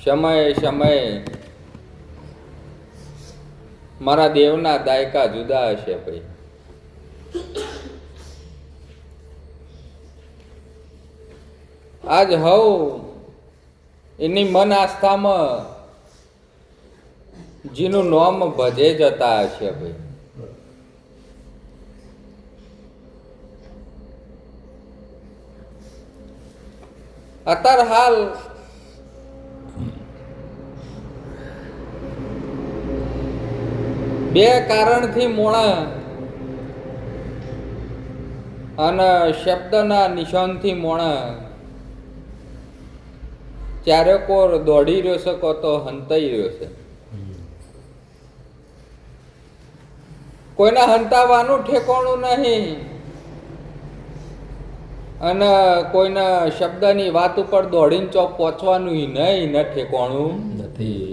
સમય સમય મારા દેવના દાયકા જુદા હશે ભાઈ. આજ હવ એની મન આસ્થામાં જેનું નામ ભજે જતા હશે ભાઈ. અત્યાર હાલ બે કારણથી મોણા અને શબ્દના નિશાનથી મોણા ચારે કોર દોડી રહ્યો છે કો તો હંતાઈ રહ્યો છે. કોઈને હંતાવાનું ઠેકાણું નહીં અને કોઈના શબ્દની વાત ઉપર દોડીને ચોક પહોંચવાનું નહીં ને ઠેકાણું નથી.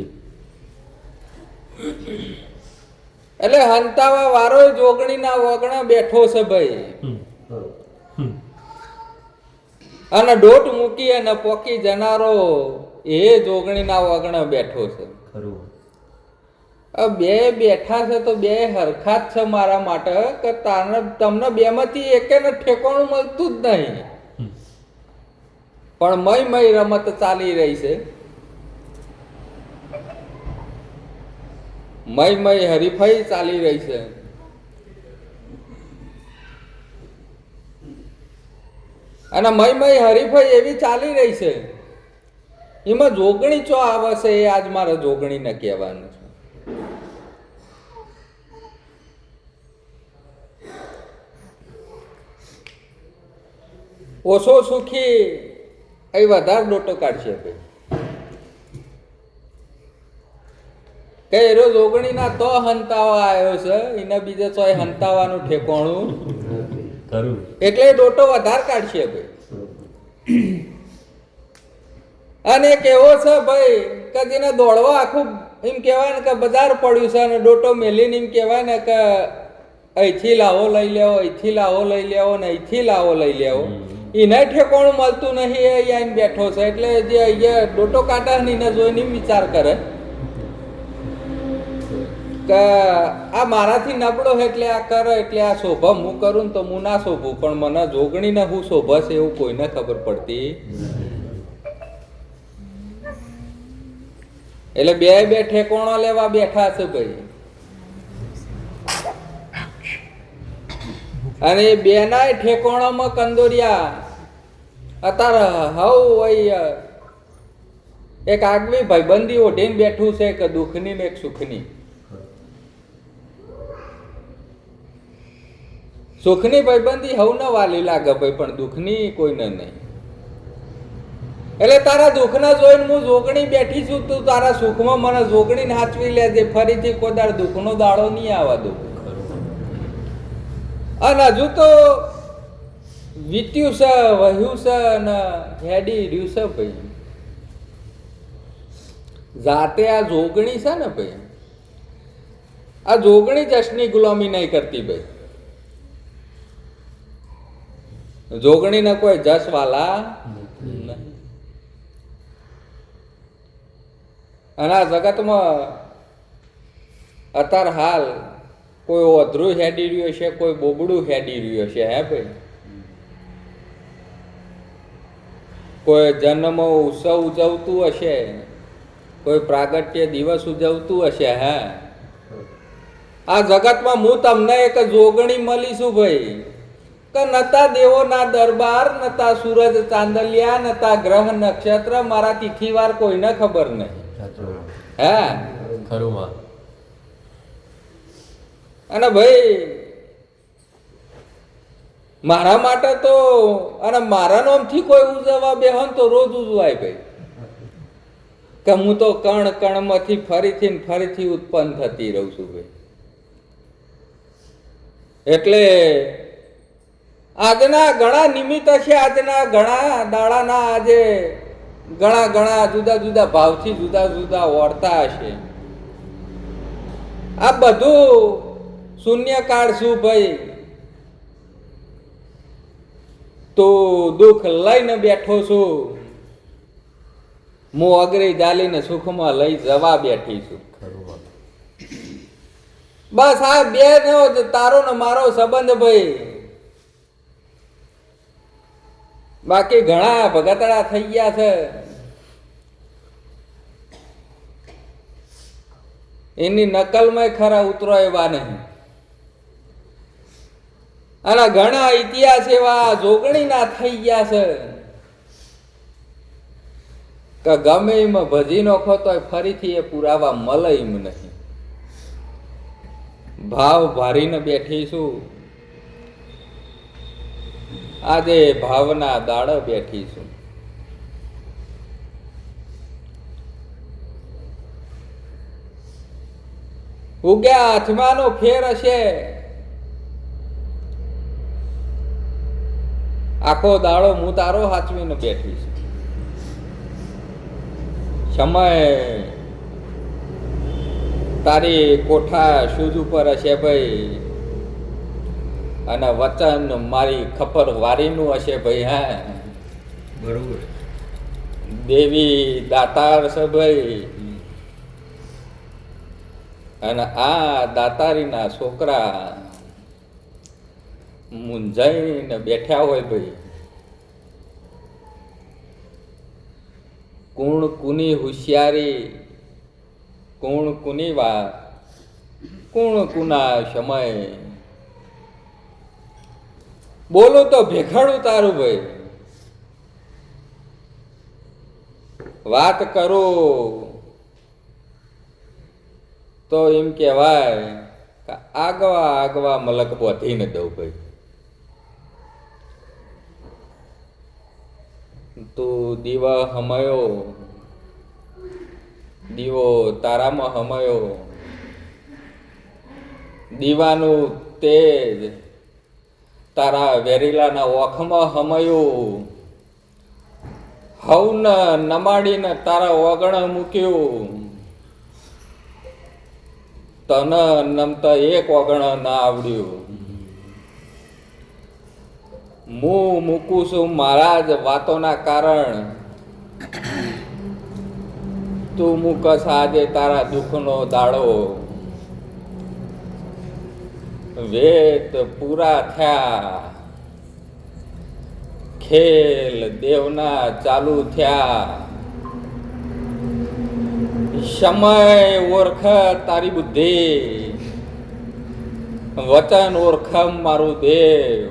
એટલે હંતાવા વારો જોગણીના વગણા બેઠો છે ભાઈ. અને ડોટ મૂકી અને પોકી જનારો એ જોગણીના વગણા બેઠો છે. ખરું. બે બેઠા છે તો બે હરખા જ છે મારા માટે કે તમને બેમાંથી એકેને ઠેકાણું મળતું જ નહીં. પણ મય રમત ચાલી રહી છે. મય હરીફાઈ ચાલી રહી છે. અને મય હરીફાઈ એવી ચાલી રહી છે એમાં જોગણી ચો આવે છે એ આજ મારે જોગણીને કહેવાનું છે. ઓછો સુખી એ વધારે ડોટો કાઢશે ભાઈ. કે એરો જોગણીના તો હંતાવા આવ્યો છે એને બીજે ચોય હંતાવાનું ઠેકાણું ખરું. એટલે ડોટો વધારે કાઢશે ભાઈ. અને એક એવો છે ભાઈ કે જેને દોડવા આખું એમ કહેવાય ને કે બજાર પડ્યું છે અને ડોટો મેલીને એમ કહેવાય ને કે અહીંથી લાવો લઈ લેવો, અહીંથી લાવો લઈ લેવો ને અહીંથી લાવો લઈ લેવો. એને ઠેકાણું મળતું નહીં એ અહીંયા બેઠો છે. એટલે જે અહીંયા ડોટો કાઢા ને એને જોઈને વિચાર કરે કે આ મારાથી નબળો છે એટલે આ કરે એટલે આ શોભા હું કરું ને તો હું ના શોભું. પણ મને જોગણીને હું શોભા છે એવું કોઈને ખબર પડતી. એટલે બે ઠેકાણો લેવા બેઠા છે ભાઈ. અને એ બેનાય ઠેકાણામાં કંદોરિયા અત્યારે હવ એક આગવી ભાઈબંધી ઓઢીને બેઠું છે કે દુઃખની ને એક સુખની. સુખની ભાઈબંધી હવ ન વાલી લાગે ભાઈ પણ દુઃખની કોઈને નહીં. એટલે તારા દુઃખના જોઈને હું જોગણી બેઠી છું, તું તારા સુખમાં મને જોગણીને હાચવી લેજે. ફરીથી કોઈ દાડ દુઃખનો દાડો નહીં આવવા દઉં. અને હજુ તો વીત્યું છે, વહ્યું છે અને હેડી રહ્યું છે ભાઈ. જાતે આ જોગણી છે ને ભાઈ, આ જોગણી જશની ગુલામી નહીં કરતી ભાઈ. જોગણીને કોઈ જશ વાલા નહીં. અને આ જગતમાં અત્યાર હાલ કોઈ ઓધરું હેડી રહ્યું છે, કોઈ બોબડું હેડી રહ્યું છે. હે ભાઈ, કોઈ જન્મ ઉત્સવ ઉજવતું હશે, કોઈ પ્રાગટ્ય દિવસ ઉજવતું હશે. હે, આ જગતમાં હું તમને એક જોગણી મળીશું ભાઈ કે નતા દેવોના દરબાર, નતા સૂરજ ચાંદલિયા, નતા ગ્રહ નક્ષત્ર, મારા તિથિવાર કોઈને ખબર નહીં. હે ખરું. અને ભાઈ મારા માટે તો અને મારા નામથી કોઈ ઉજવવા બેહન તો રોજ ઉજવાય ભાઈ. કે હું તો કણ કણમાંથી ફરીથી ઉત્પન્ન થતી રહું છું ભાઈ. એટલે આજના ઘણા નિમિત્ત છે, આજના ઘણા દાડાના આજે ઘણા જુદા જુદા ભાવથી જુદા જુદા વર્તા હશે. આ બધું શૂન્યકાળ શું ભાઈ, તો દુઃખ લઈને બેઠો છું હું અગરી જાલીને સુખમાં લઈ જવા બેઠી છું. ખરું માં બસ આ બે નો જ તારો ને મારો સંબંધ ભાઈ. બાકી ઘણા ભગતડા થઈ ગયા છે, એની નકલમાં ખરા ઉતરો એવા નહીં. અને ઘણા ઇતિહાસ એવા જોગણીના થઈ ગયા છે કે ગમે એમ ભજી નોખો તો ફરીથી એ પુરાવા મળે એમ નહીં. ભાવ ભારીને બેઠી છું, આજે ભાવના દાડે બેઠી છું. ઉગ્યા હાથમાંનો ફેર હશે, આખો દાડો હું તારો હાચવીને બેઠી છું. સમય તારી કોઠા શૂજ ઉપર હશે ભાઈ, અને વચન મારી ખપર વારીનું હશે ભાઈ. હા બરોબર. દેવી દાતાર છે ભાઈ, અને આ દાતારીના છોકરા મૂંઝાઈને બેઠા હોય ભાઈ. કુણ કુની હોશિયારી, કુણ કુની વાત, કુણ કુના સમય. બોલું તો ભેખાડું તારું ભાઈ, વાત કરું તો એમ કહેવાય કે આગવા આગવા મલક બોધીને દઉં ભાઈ. તું દીવા હમયો, દીવો તારામાં હમયો, દીવાનું તેજ તારા વેરીલાના ઓખમાં હમયું, હવને નમાડીને તારા ઓગણ મૂક્યું. તને નમતા એક ઓગણ ના આવડ્યું. હું મૂકું છું મારા જ વાતોના કારણ, તું મૂકસ આજે તારા દુઃખનો દાડો. વેત પૂરા થયા, ખેલ દેવના ચાલુ થયા. સમય ઓળખ તારી બુદ્ધિ, વચન ઓળખમ મારું દેવ.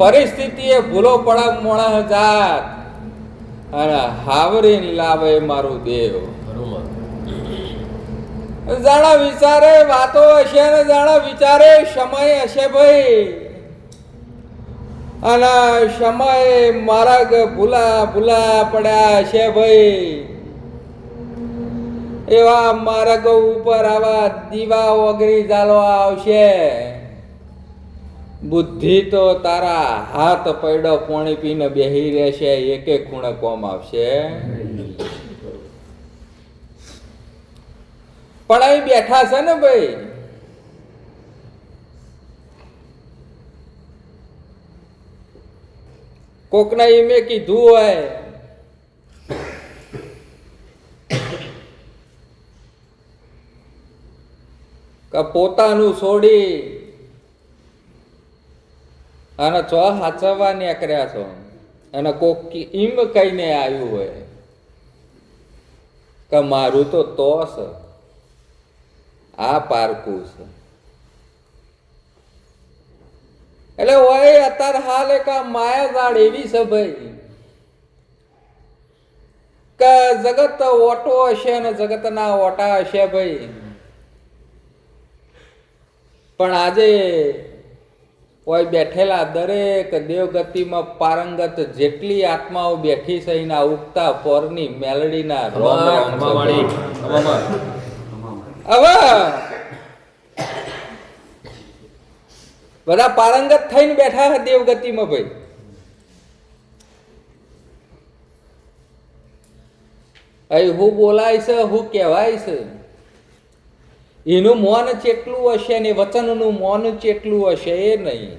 પરિસ્થિતિએ ભૂલો પડા મોણા જાત, અને હાવરી લાવે મારું દેવ. ખરું માં જાણા વિચારે વાતો હશે ને જાણા વિચારે સમય હશે ભાઈ. અને સમય માર્ગ ભૂલા ભૂલા પડ્યા હશે ભાઈ. એવા માર્ગ ઉપર આવા દીવા ઓગરી જાલવા આવશે. બુદ્ધિ તો તારા હાથ પૈડો પોણી પીને બેહી રહેશે, એક એક ખૂણે કોમ આવશે. પણ અહીં બેઠા છે ને ભાઈ, કોકના એમે કીધું હોય કે પોતાનું છોડી અને ચો હાચવવા નીકળ્યા છો, અને કોક એમ કહીને આવ્યું હોય કે મારું તો છે, આ પારકું છે. એટલે હોય અત્યારે હાલ એક માયાજાળ એવી છે ભાઈ કે જગત ઓટો હશે ને જગતના ઓટા હશે ભાઈ. પણ આજે કોઈ બેઠેલા દરેક દેવગતિમાં પારંગત જેટલી આત્માઓ બેઠી છે એના ઉગતા પોરની મેલડીના રોમ રોમ છે. હવે બધા પારંગત થઈને બેઠા છે દેવગતિમાં ભાઈ. અહીં હું બોલાય છે, હું કહેવાય છે, એનું મૌન ચેટલું હશે ને વચનનું મૌન ચેટલું હશે એ નહીં.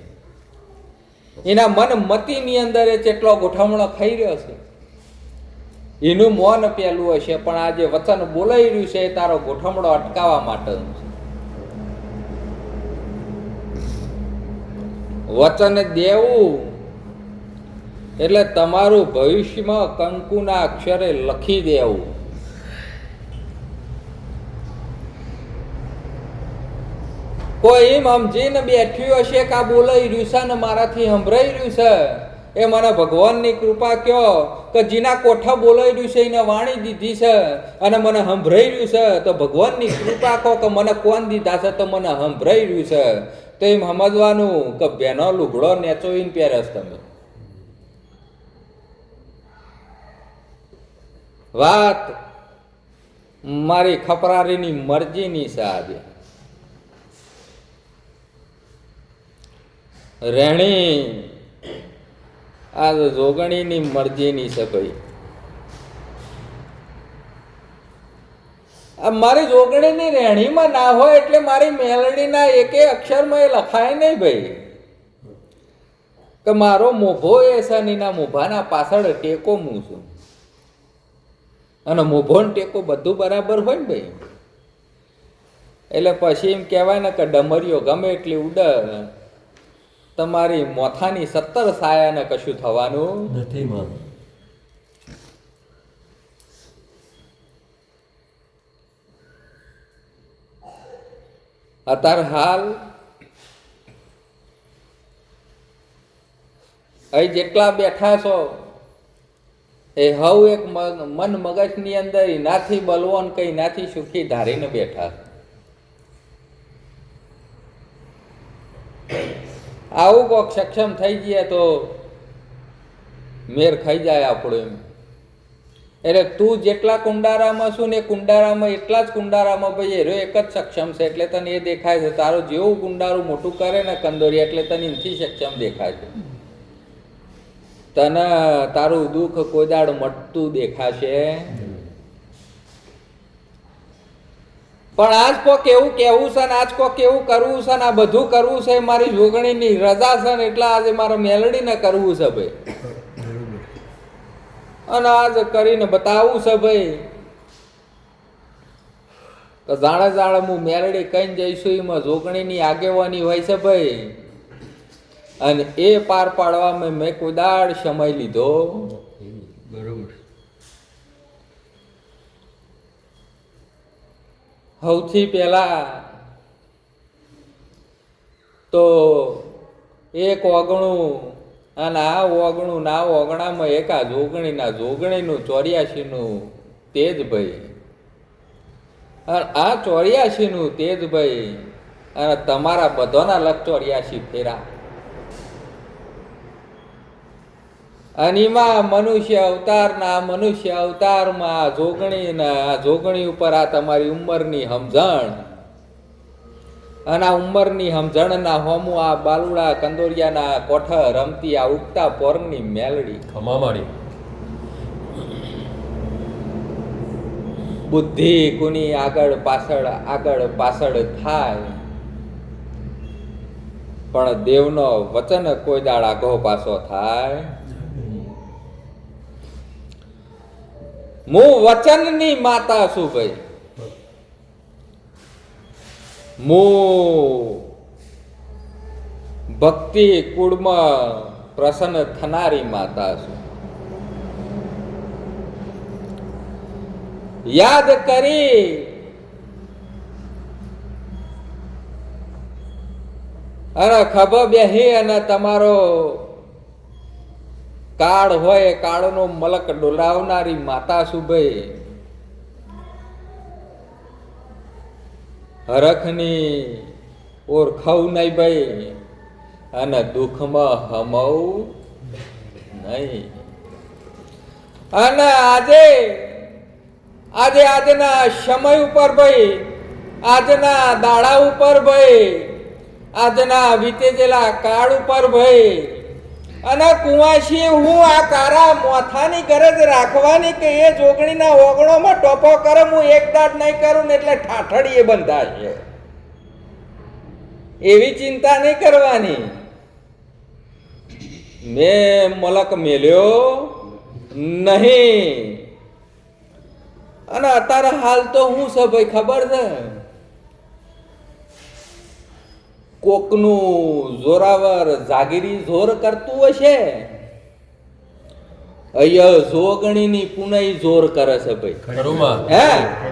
એના મન મતીની અંદર એ ચેટલો ગોઠવણો ખાઈ રહ્યો છે. એનું મૌન પેલું હશે, પણ આ જે વચન બોલાઈ રહ્યું છે એ તારો ગોઠમડો અટકાવવા માટેનું છે. વચન દેવું એટલે તમારું ભવિષ્યમાં કંકુના અક્ષરે લખી દેવું. કોઈ એમ સમજીને બેઠ્યું હશે કે આ બોલાઈ રહ્યું છે ને મારાથી સંભળાઈ રહ્યું છે, એ મને ભગવાનની કૃપા કયો કે જેના કોઠા બોલાઈ રહ્યું છે એને વાણી દીધી છે અને મને સંભળાઈ રહ્યું છે, તો ભગવાનની કૃપા કહો કે મને કોણ દીધા છે તો મને સંભળાઈ રહ્યું છે. તો એમ સમજવાનું કે બેનો લુગડો નેચોઈને પહેરસ તમે. વાત મારી ખપરારીની મરજીની છે. આજે રહેણી આ જોગણીની મરજીની છે ભાઈ. આ મારી જોગણીની રહેણીમાં ના હોય એટલે મારી મેલડીના એકે અક્ષરમાં એ લખાય નહીં ભાઈ કે મારો મોભો એ છે ને એના મોભાના પાછળ ટેકો હું છું. અને મોભો ને ટેકો બધું બરાબર હોય ને ભાઈ. એટલે પછી એમ કહેવાય ને કે ડમરીઓ ગમે એટલી ઉડે, તમારી મોથાની 17 સાયાને કશું થવાનું નથી માન. અત્યારે હાલ અહીં જેટલા બેઠા છો એ હવ એક મન મગજની અંદર એનાથી બલવાન કઈ નાથી સુખી ધારીને બેઠા. આવું કોક સક્ષમ થઈ ગયા તો મેર ખાઈ જાય આપણો એમ. એટલે તું જેટલા કુંડારામાં છું ને કુંડારામાં એટલા જ કુંડારામાં ભાઈ એરો એક જ સક્ષમ છે. એટલે તને એ દેખાય છે તારું જેવું કુંડારું મોટું કરે ને કંદોરી એટલે તને એમથી સક્ષમ દેખાય છે. તને તારું દુઃખ કોઈ દાડ મટતું દેખાશે. પણ આજ કોક એવું કેવું છે ને આજ કોક એવું કરવું છે ને આ બધું કરવું છે મારી જોગણીની રજા છે ને એટલે આજે મારે મેલડીને કરવું છે ભાઈ. અને આજ કરીને બતાવું છે ભાઈ તો જાણે જાણે હું મેલડી કઈ જઈશું એમાં જોગણીની આગેવાની હોય છે ભાઈ. અને એ પાર પાડવામાં મેં કોઈ દાડ સમય લીધો. બરોબર. સૌથી પહેલા તો એક ઓગણું અને આ ઓગણું ના ઓગણામાં એક આ જોગણીનું 84નું તેજભાઈ, અને આ 84નું તેજભાઈ અને તમારા બધાના લખ 84 ફેરા. અને એમાં મનુષ્ય અવતારમાં આ જોગણી ઉપર આ તમારી ઉંમરની સમજણ અને આ ઉંમરની સમજણના હોમું આ બાલુડા કંદોરિયાના કોઠા રમતી આ ઉગતા પોરની મેલડી ખમામાડી બુદ્ધિ કોની આગળ પાછળ થાય પણ દેવનો વચન કોઈ દાડ આઘો પાછો થાય. હું વચનની માતા છું ભાઈ. હું ભક્તિ કુળમાં પ્રસન્ન થનારી માતા છું. યાદ કરી અને ખબર બેહી અને તમારો કાળ હોય કાળનો મલક ડોલાવનારી માતા છું ભાઈ. હરખની ઓળખાવ નહીં ભાઈ અને દુઃખમાં હમાવું નહીં. અને આજના સમય ઉપર ભાઈ, આજના દાડા ઉપર ભાઈ, આજના વીતેલા કાળ ઉપર ભાઈ અને કુંવાસી હું આ કારા મોથાની ગરજ રાખવાની કે એ જોગણીના ઓગણોમાં ટોપો કરે હું એક દાડ નહીં કરું ને એટલે ઠાઠડીએ બંધાશે એવી ચિંતા નહીં કરવાની. મેં મલક મેલ્યો નહીં અને અત્યારે હાલ તો હું છે ભાઈ ખબર છે, કોકનું જોરાવર જાગીરી જોર કરતું હશે, અહીંયા જોગણીની પુનઈ જોર કરે છે ભાઈ. ખરુમાં. હે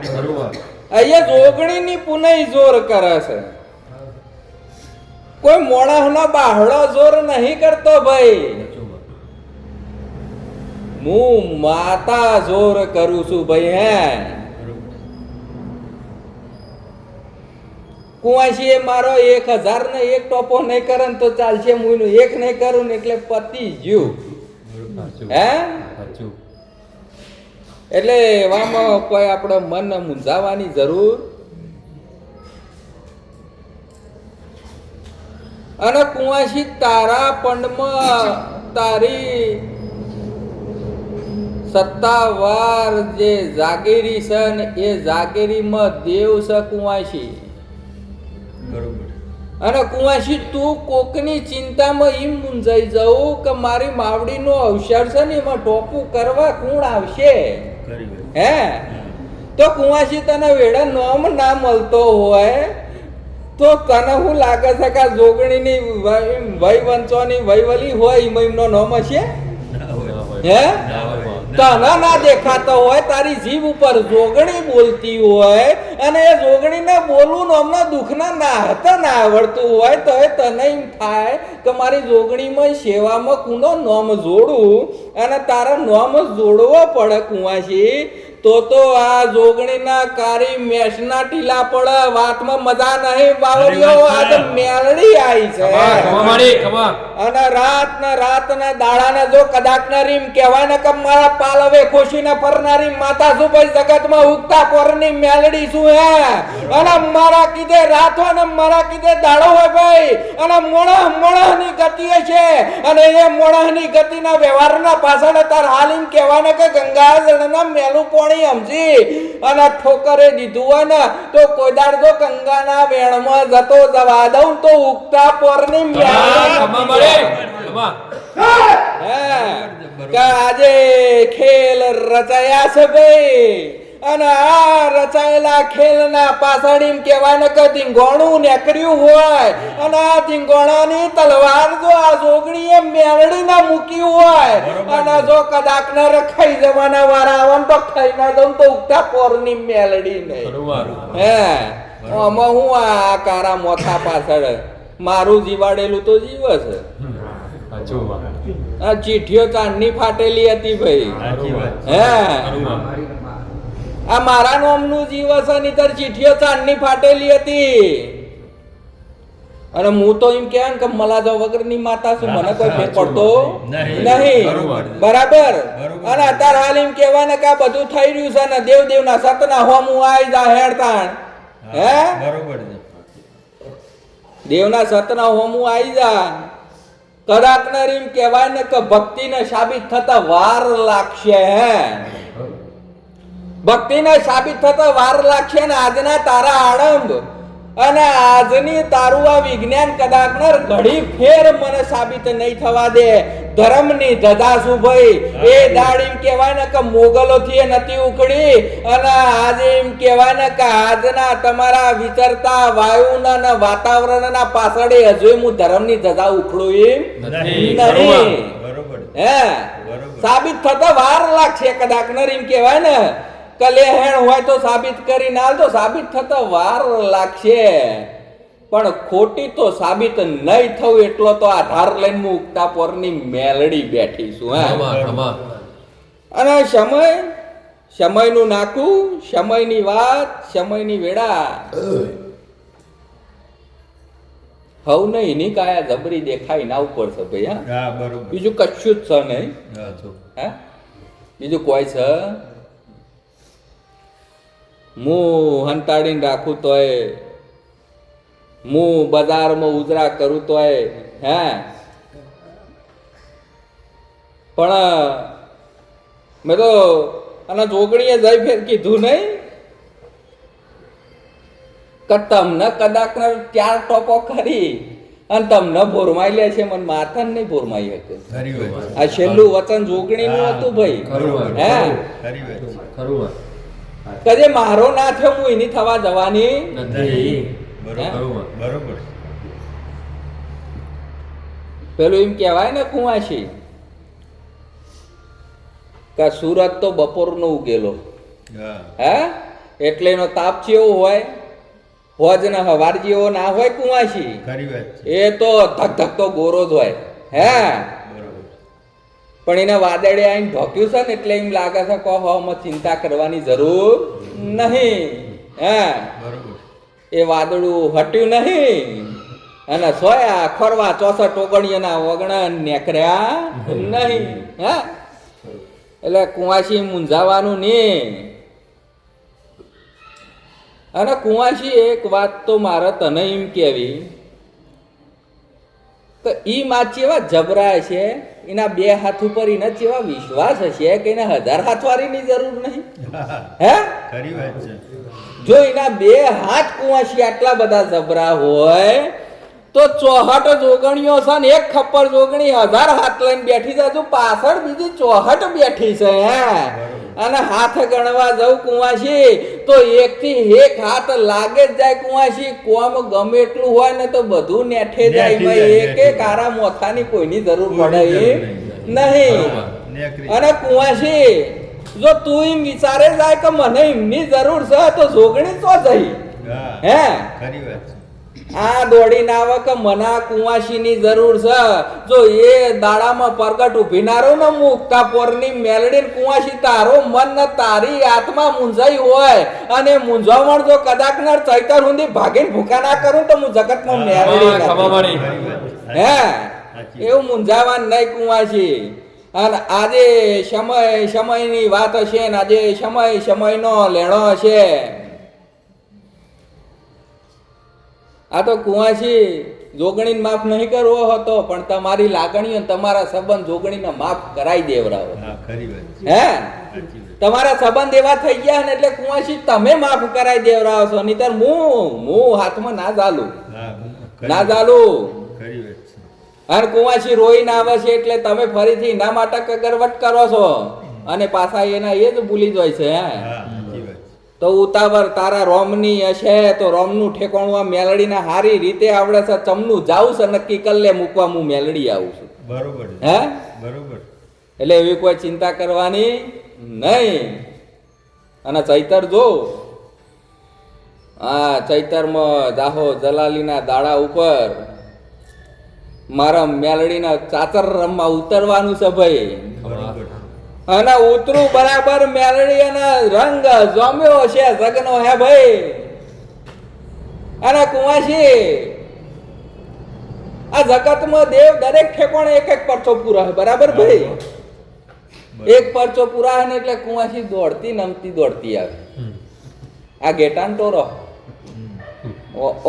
ખરુમાં. અહીંયા જોગણીની પુનઈ જોર કરે છે, કોઈ મોણસનો બાહડો જોર નહીં કરતો ભાઈ. હું માતા જોર કરું છું ભાઈ. હે કુંવાસી એ મારો 1000 ને એક ટોપો નહીં કરે ને તો ચાલશે, હું એક નહીં કરું ને એટલે પતી ગયું. હે એટલે એવામાં કોઈ આપણે મન મૂંઝાવાની જરૂર. અને કુંવાસી તારા પંડમાં તારી સત્તાવાર જે જાગીરી છે ને એ જાગીરીમાં દેવ છે કુંવાસી. અને કુંવાસી તું કોકની ચિંતામાં એમ મૂંઝાઈ જવું કે મારી માવડીનો અવસર છે ને એમાં ટોપું કરવા કોણ આવશે. હે તો કુંવાસી તને વેડા નોમ ના મળતો હોય તો તને શું લાગે છે કે આ જોગણીની વય વંચોની વયવલી હોય એમનો નોમ હશે? હે તને ના દેખાતો હોય, તારી જીભ ઉપર જોગણી બોલતી હોય અને એ જોગણીને બોલવું અમને દુઃખના ના હતા ના આવડતું હોય તો એ તને એમ થાય કે મારી જોગણીમાં સેવામાં કુનો નોમ જોડું અને તારા નોમ જોડવો પડે કુંવાસી. તો આ જોગણીના કારી મેષના ટીલા પડે, વાતમાં મજા નહીં બાવળીઓ. આજ મેલડી આવી છે અને રાત ના દાડાને જો કદાચ ના રીમ કહેવાય ને કે મારા પાલવે ખુશીને ફરનારી માતા શું ભાઈ જગતમાં ઉગતા પોરની મેલડી શું હે. અને મારા કીધે રાત હોય ને મારા કીધે દાડો હોય ભાઈ. અને મોણસ ની ગતિ છે અને એ મોણસ ની ગતિના વ્યવહારના પાછળ તાર હાલીમ કહેવાય ને કે ગંગાજળના મેલું પોણી સમજી અને ઠોકરે દીધું હોય ને તો કોઈ દાડ જો ગંગાના વેણમાં જતો જવા દઉં તો ઉગતા પોરની આજે ખેલ રચાયા છે ભાઈ. અને આ રચાયેલા ખેલના પાછળ એમ કહેવાય ને કે ધીંગોણું નીકળ્યું હોય અને આ ધીંગોણાની તલવાર જો આ જોગણીએ મેળડીને મૂકી હોય અને જો કદાચ ને રખાઈ જવાના વાળા આવે તો ખાઈ ના દઉં તો ઉગતા પોરની મેલડી નહીં. હે આમાં હું આ કારા મોથા પાછળ મારું જીવાડેલું તો જીવ છે. આ ચીઠીઓ ચાંદની ફાટેલી હતી ભાઈ. હે આ મારા નોમનું જીવ છે નહીતર ચીઠીઓ ચાંદની ફાટેલી હતી. અને હું તો એમ કહેવાય કે મલાજો વગરની માતા છું, મને કોઈ ફેર પડતો નહીં. બરાબર. અને અત્યારે હાલ એમ કહેવાય ને કે આ બધું થઈ રહ્યું છે ને દેવના સતના હોમું આવી જા હેડતાણ. હે દેવના સતના હોમું આવી જા કદાચ ને એમ કહેવાય ને કે ભક્તિને સાબિત થતા વાર લાગશે. હે ભક્તિને સાબિત થતા વાર લાગશે ને આજના તારા આડંબ અને આજની તારું આ વિજ્ઞાન કદાચ ઘડી ફેર મને સાબિત નહીં થવા દે. ધર્મની ધજા શું ભાઈ એ દાડ એમ કહેવાય ને કે મોગલો થી નથી ઉખડી અને આજે એમ કહેવાય ને કે આજના તમારા વિચરતા વાયુના ને વાતાવરણના પાછળ હજુ હું ધર્મની ધજા ઉખડું એમ નહીં. હે સાબિત થતા વાર લાગશે કદાચ એમ કહેવાય ને કલેહેણ હોય તો સાબિત કરી ના તો સાબિત થતા વાર લાગશે, પણ ખોટી તો સાબિત નહીં થવું એટલો તો આધાર લઈને હું ઉગતા પોરની મેલડી બેઠી છું. અને સમયનું નાખું, સમયની વાત, સમયની વેળા હવ ને એની કાયા જબરી દેખાય ના ઉપર છે ભાઈ. હા બીજું કશું જ છે નહીં. હા બીજું કોઈ છે હું હંતાડીને રાખું તોય, હું બજારમાં ઉજરા કરું તોય, હે પણ મેં તો અને જોગણીએ જઈ ફેર કીધું નહીં કે તમને કદાચ 4 ટોપો કરી અને તમને ભોરમાઈ લે છે, મને માથાને નહીં ભોરમાઈ શકે. આ છેલ્લું વચન જોગણીનું હતું ભાઈ. હે કદે મારો ના થયો હું એની થવા જવાની નથી. બરોબર બરોબર. પેલું એમ કહેવાય ને કુંવાસી કે સુરત તો બપોરનો ઉગેલો, હા હે એટલે એનો તાપ કેવો હોય, હોજ ને હવાર જેવો ના હોય કુંવાસી, ખરી વાત છે. એ તો ધક ધક તો ગોરો જ હોય, હે બરોબર. પણ એને વાદળે આવીને ઢોક્યું છે ને એટલે એમ લાગે છે કે હવામાં ચિંતા કરવાની જરૂર નહીં, હે બરોબર. એ વાદળું હટ્યું નહીં અને સોયા ખોરવા 64 ટોકણીઓના વગણા નેકર્યા નહીં, હા એટલે કુંવાસી મૂંઝાવાનું નહીં. અને કુંવાસી એક વાત તો મારે તને એમ કહેવી કે ઈ માં ચેવા જબરાય છે, એના 2 હાથ ઉપર એના ચેવા વિશ્વાસ હશે કે એને 1000 હાથવાળીની જરૂર નહીં, હે ખરી વાત છે. જો એના 2 હાથ કુંવાસી આટલા બધા જબરા હોય તો 64 જોગણીઓ છે ને એક ખપ્પર જોગણી 1000 હાથ લઈને બેઠી છે, હજુ પાછળ બીજી 64 બેઠી છે, હે અને હાથ ગણવા જવું કુંવાસી તો 1 થી 1 હાથ લાગે જ જાય કુંવાસી. કોમ ગમે એટલું હોય ને તો બધું નેઠે જાય, નેઠી જાય, એક એક આરા મોથાની કોઈની જરૂર પડે નહીં. નેકરી. અને કુંવાસી જો તું એમ વિચારે જાય કે મને એમની જરૂર છે તો જોગણી તો જઈ, હા હે ખરી વાત છે. આ દોડીને આવે કે મના કુંવાસીની જરૂર છે. જો એ દાડામાં પ્રગટ ઉભી ના રહો ને મુક્તા પોરની મેલડી કુંવાસી તારો મન ને તારી આત્મા મૂંઝાઈ હોય અને મૂંઝવણ જો કદાચ ના ચૈતર સુધી ભાગીને ભૂખા ના કરું તો હું જગતમાં મેલડી નથી. ખબર પડી. ખરી વાત છે. હે સાચી. એવું મૂંઝાવાનું નહીં કુંવાસી. અને આજે સમયની વાત હશે ને આજે સમયનો લેણો હશે. આ તો કુંવાસી જોગણીને માફ નહીં કરવો હતો પણ તમારી લાગણીઓ તમારા સંબંધ જોગણીને માફ કરાઈ દેવરાવો, હા ખરી વાત છે. હે સાચી વાત. તમારા સંબંધ એવા થઈ ગયા ને એટલે કુંવાસી તમે માફ કરાઈ દેવરાવો છો, નહીતર હું હાથમાં ના ચાલું, હા ના ચાલું. ખરી વાત છે. અને કુંવાસી રોઈને આવે છે એટલે તમે ફરીથી એના માટે કગરવટ કરો છો અને પાછા એના એ જ ભૂલી જાય છે, હે હા સાચી વાત છે. તો ઉતાવળ તારા રોમની હશે તો રોમનું ઠેકાણું આ મેલડીને હારી રીતે આવડે છે, ચમનું જાઉં છે નક્કી કલ્લે મૂકવા હું મેલડી આવું છું, બરોબર છે. હે બરોબર. એટલે એવી કોઈ ચિંતા કરવાની નહીં. અને ચૈતર જો હા ચૈતરમાં જાહો જલાલીના દાડા ઉપર મારા મેલડીના ચાચર રમવા ઉતરવાનું છે ભાઈ, બરોબર. અને ઉતરું બરાબર મેલડી અને રંગ જોમ્યો છે જગનો, હે ભાઈ. અને કુંવાસી આ જગતમાં દેવ દરેક ઠેકોણે એક એક પરચો પૂરા બરાબર ભાઈ, એક પરચો પૂરા ને એટલે કુંવાસી દોડતી નમતી દોડતી આવે. આ ગેટાન ટોરો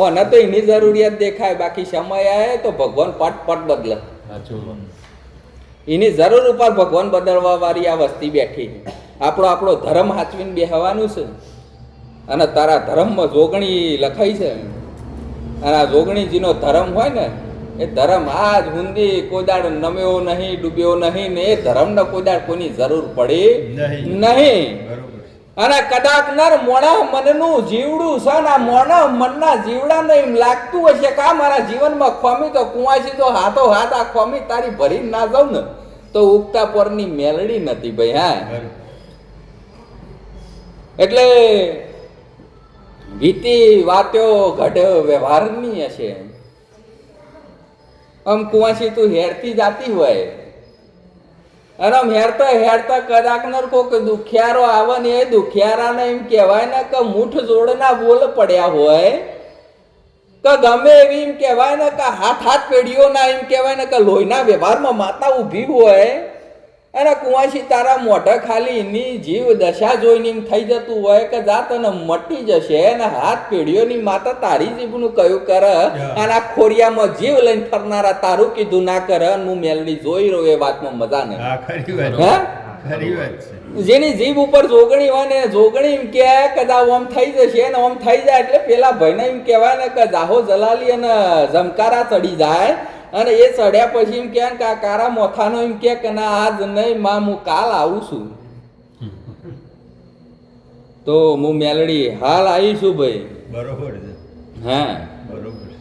ઓને તો એની જરૂરિયાત દેખાય, બાકી સમય આવે તો ભગવાન પટ પટ બદલે. સાચું. એની જરૂર ઉપર ભગવાન બદલવા વાળી આ વસ્તી બેઠી. આપણો ધર્મ હાચવીને બેહવાનું છે અને તારા ધર્મમાં જોગણી લખાઈ છે. અને આ જોગણીજીનો ધર્મ હોય ને એ ધર્મ આજ હુંદી કોદાળ નમ્યો નહીં ડૂબ્યો નહીં ને એ ધર્મને કોદાળ કોઈની જરૂર પડી નહીં. બરોબર. અને કદાચ નર મોણા મનનું જીવડું છે ને આ મોણા મનના જીવડાને એમ લાગતું હશે કે આ મારા જીવનમાં ખોમી તો કુંવાસી તો હાથો હાથ આ ખોમી તારી ભરીને ના જાઉં ને તો ઉગતા પોરની મેલડી નથી ભાઈ, હા. બરોબર. એટલે વીતી વાતો ઘડ્યો વ્યવહારની હશે. આમ કુંવાસી તું હેરતી જાતી હોય અને આમ હેરતા કદાચ નર કોક દુખિયારો આવે ને એ દુખિયારાને એમ કહેવાય ને કે મૂઠ જોડના બોલ પડ્યા હોય કે ગમે એવી એમ કહેવાય ને કે હાથ પેઢીઓના એમ કહેવાય ને કે લોહીના વ્યવહારમાં માતા ઊભી હોય અને કુંવાસી તારા મોઢા ખાલી એની જીવ દશા જોઈને એમ થઈ જતું હોય કે જા તને મટી જશે અને હાથ પેઢીઓની માતા તારી જીભનું કયું કરે અને આ ખોરિયામાં જીવ લઈને ફરનારા તારું કીધું ના કરે અને હું મેલડી જોઈ રહ્યો એ વાતમાં મજા નહીં. હા ખરી વાત. હે ખરી વાત છે. જેની જીભ ઉપર જોગણી હોય ને જોગણી એમ કે કદાચ ઓમ થઈ જશે ને ઓમ થઈ જાય એટલે પેલા ભાઈને એમ કહેવાય ને કે જાહો જલાલી અને જમકારા ચડી જાય અને એ ચડ્યા પછી એમ કે આ કારા મોથાનો એમ કે ના આજ નહીં માં હું કાલ આવું છું. તો હું મેલડી હાલ આવીશું ભાઈ. બરોબર છે. હા, બરોબર છે.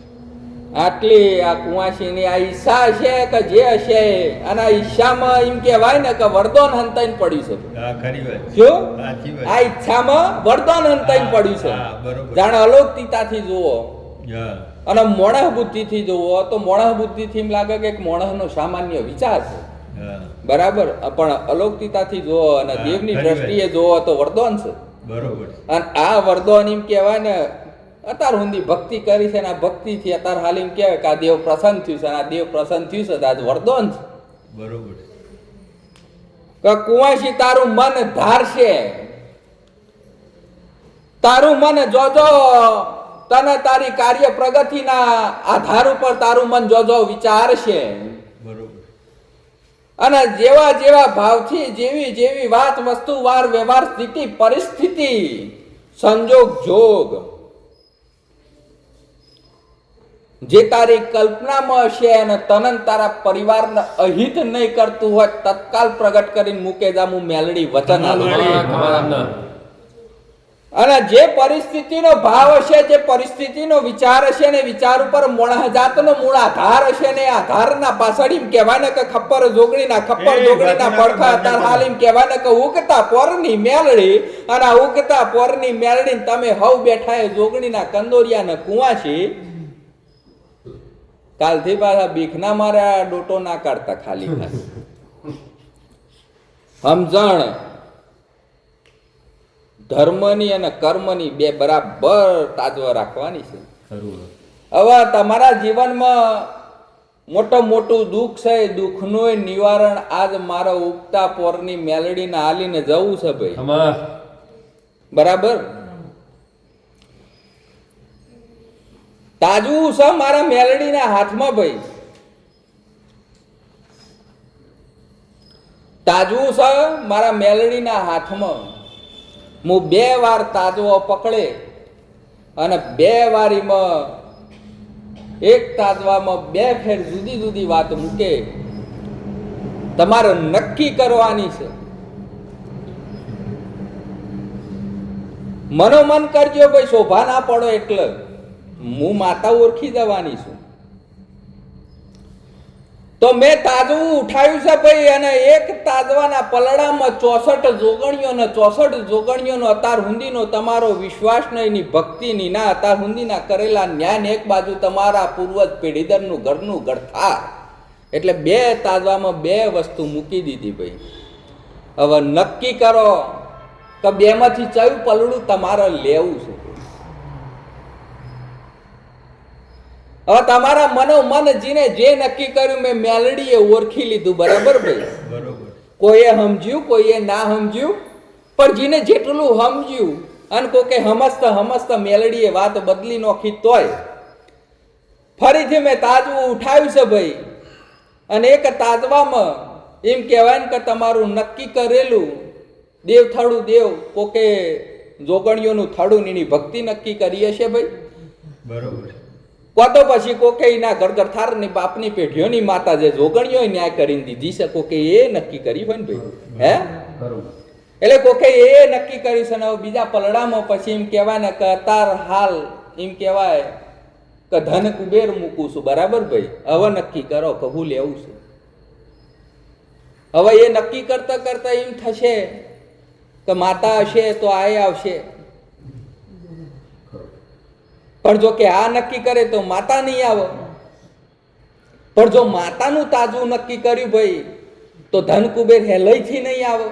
આટલી આ કુંવાસીની આ ઈચ્છા હશે કે જે હશે, અને આ ઈચ્છામાં એમ કહેવાય ને કે વરદાન હંતાઈને પડ્યું છે. હા, ખરી વાત છે. શું? સાચી વાત. આ ઈચ્છામાં વરદાન હંતાઈને પડ્યું છે. હા, બરોબર. જાણે અલૌકિકતાથી જુઓ હા, અને મોણહ બુદ્ધિથી જુઓ તો મોણહ બુદ્ધિથી એમ લાગે કે એક મોણહનો સામાન્ય વિચાર છે. હા, બરાબર, પણ અલૌકિકતાથી જુઓ અને હા, દેવની ખરી દ્રષ્ટિએ વાત. જુઓ તો વરદાન છે. બરોબર છે. અને આ વરદાન એમ કહેવાય ને, અત્યાર સુધી ભક્તિ કરી છે ને આ ભક્તિથી અત્યારે હાલ એમ કહેવાય કે આ દેવ પ્રસન્ન થયું છે અને આ દેવ પ્રસન્ન થયું છે તો આજ વરદાન છે બરોબર છે. કે કુંવાસી તારું મન ધારશે, તારું મન જોજો તને તારી કાર્ય પ્રગતિના આધાર ઉપર તારું મન જોજો વિચારશે. બરોબર. અને જેવા જેવા ભાવથી જેવી જેવી વાત વસ્તુ વાર વ્યવહાર સ્થિતિ પરિસ્થિતિ સંજોગ જોગ જે તારી કલ્પનામાં હશે અને તને તારા પરિવારને અહિત નહીં કરતું હોય તત્કાલ પ્રગટ કરીને મૂકે જા હું મેલડી વચન આપું. અને જે પરિસ્થિતિનો ભાવ હશે, જે પરિસ્થિતિનો વિચાર હશે ને વિચાર ઉપર મોણહ જાતનો મૂળ આધાર હશે ને આધારના પાછળ એમ કહેવાય ને કે ખપ્પર જોગણીના પડખા અત્યારે હાલ એમ કહેવાય ને કે ઉગતા પોરની મેલડી, અને આ ઉગતા પોરની મેલડી તમે હવ બેઠા એ જોગણીના કંદોરિયા ને કુંવાસી કાલથી પાછા બીખના મારા ડોટો ના કાઢતા ખાલી સમજણ ધર્મની અને કર્મની બે બરાબર તાજવા રાખવાની છે. હવે તમારા જીવનમાં મોટું દુઃખ છે, દુઃખનું નિવારણ આજ મારા ઉગતા પોરની મેલડીને હાલીને જવું છે ભાઈ. બરાબર, તાજવું છે મારા મેલડીના હાથમાં ભાઈ, તાજવું છે મારા મેલડીના હાથમાં. હું 2 વાર તાજવો પકડે અને 2 વારીમાં એક તાજવામાં 2 ફેર જુદી જુદી વાત મૂકે, તમારે નક્કી કરવાની છે. મનોમન કરજો ભાઈ, શોભા ના પડો એટલે હું માતા ઓળખી જવાની છું. તો મેં તાજવું ઉઠાવ્યું છે ભાઈ, અને એક તાજવાના પલડામાં 64 જોગણીઓનો અતાર હુંદીનો તમારો વિશ્વાસ નહીં, ભક્તિની ના અતાર હુંદીના કરેલા ન્યાન એક બાજુ તમારા પૂર્વજ પેઢીદરનું ઘરનું ગળથાર, એટલે 2 તાજવામાં 2 વસ્તુ મૂકી દીધી ભાઈ. હવે નક્કી કરો કે 2 માંથી કયું પલડું તમારે લેવું છે. હવે તમારા મનોમન જીને જે નક્કી કર્યું મેં મેલડીએ ઓળખી લીધું. બરાબર ભાઈ, બરોબર. કોઈએ સમજ્યું કોઈએ ના સમજ્યું, પણ જીને જેટલું સમજ્યું અને કોકે સમજતા મેલડીએ વાત બદલી નોખી તોય ફરીથી મેં તાજવું ઉઠાવ્યું છે ભાઈ. અને એક તાજવામાં એમ કહેવાય ને કે તમારું નક્કી કરેલું દેવ થડું દેવ કોકે જોગણીઓનું થડું એની ભક્તિ નક્કી કરી હશે ભાઈ. બરોબર. તો પછી કોકે એના ગરગરથાર ની બાપની પેઢીઓની માતા જે જોગણીઓ ન્યાય કરીને દીધી છે, કોકે એ નક્કી કરી હોય ને ભાઈ. હે, એટલે કોકે એ નક્કી કરી છે. ને બીજા પલડામાં પછી એમ કહેવાય ને કે અતાર હાલ એમ કહેવાય કે ધન કુબેર મૂકું છું. બરાબર ભાઈ, હવે નક્કી કરો કે હું લેવું છે. હવે એ નક્કી કરતા કરતા એમ થશે કે માતા હશે તો આ આવશે, પણ જો કે આ નક્કી કરે તો માતા નહીં આવે. પણ જો માતાનું તાજું નક્કી કર્યું ભાઈ તો ધન કુબેર હેલઈથી નહીં આવે.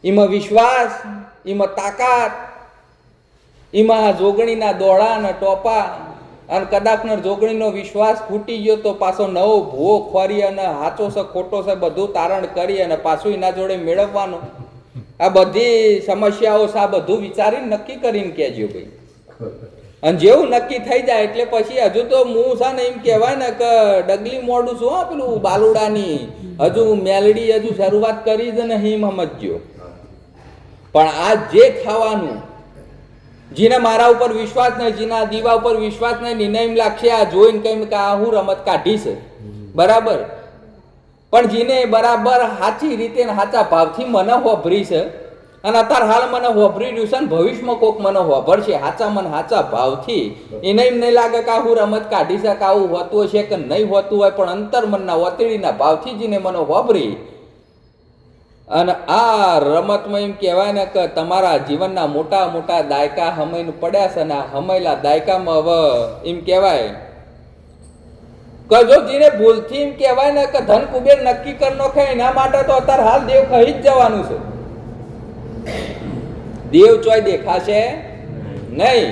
એમાં વિશ્વાસ, એમાં તાકાત, એમાં જોગણીના દોડા અને ટોપા, અને કદાચ જોગણીનો વિશ્વાસ ખૂટી ગયો તો પાછો નવો ભૂવો ખોરી અને હાચો છે ખોટો છે બધું તારણ કરી અને પાછું એના જોડે મેળવવાનું. આ બધી સમસ્યાઓ છે, આ બધું વિચારીને નક્કી કરીને કહેજો ભાઈ. અને જેવું નક્કી થઈ જાય એટલે પછી હજુ તો હું છે ને એમ કહેવાય ને કે ડગલી મોડું છું પેલું બાલુડાની, હજુ મેલડી હજુ શરૂઆત કરી જ નહીં સમજ્યો. પણ આ જે થવાનું, જેને મારા ઉપર વિશ્વાસ નહીં, જેના દીવા ઉપર વિશ્વાસ નહીં, નિર્ણય એમ લાગશે આ જોઈને કઈ કે આ હું રમત કાઢી છે. બરાબર, પણ જેને બરાબર સાચી રીતે સાચા ભાવથી મને હોભરી છે અને અત્યારે હાલ મને હોભરી રહ્યું છે ને ભવિષ્યમાં કોક મને હોભરશે હાચા મને હાચા ભાવથી એને એમ નહીં લાગે કે હું રમત કાઢી શકે આવું હોતું હશે કે નહીં હોતું હોય, પણ અંતરમનના ઓતડીના ભાવથી જ એને મને હોભરી. અને આ રમતમાં એમ કહેવાય ને કે તમારા જીવનના મોટા મોટા દાયકા હમાઈને પડ્યા છે, અને આ હમાયેલા દાયકામાં હવે એમ કહેવાય કે જો જેને ભૂલથી એમ કહેવાય ને કે ધન કુબેર નક્કી કરી નાખે એના માટે તો અત્યારે હાલ દેવ કહી જ જવાનું છે. દેવ ચોય દેખાશે નહીં.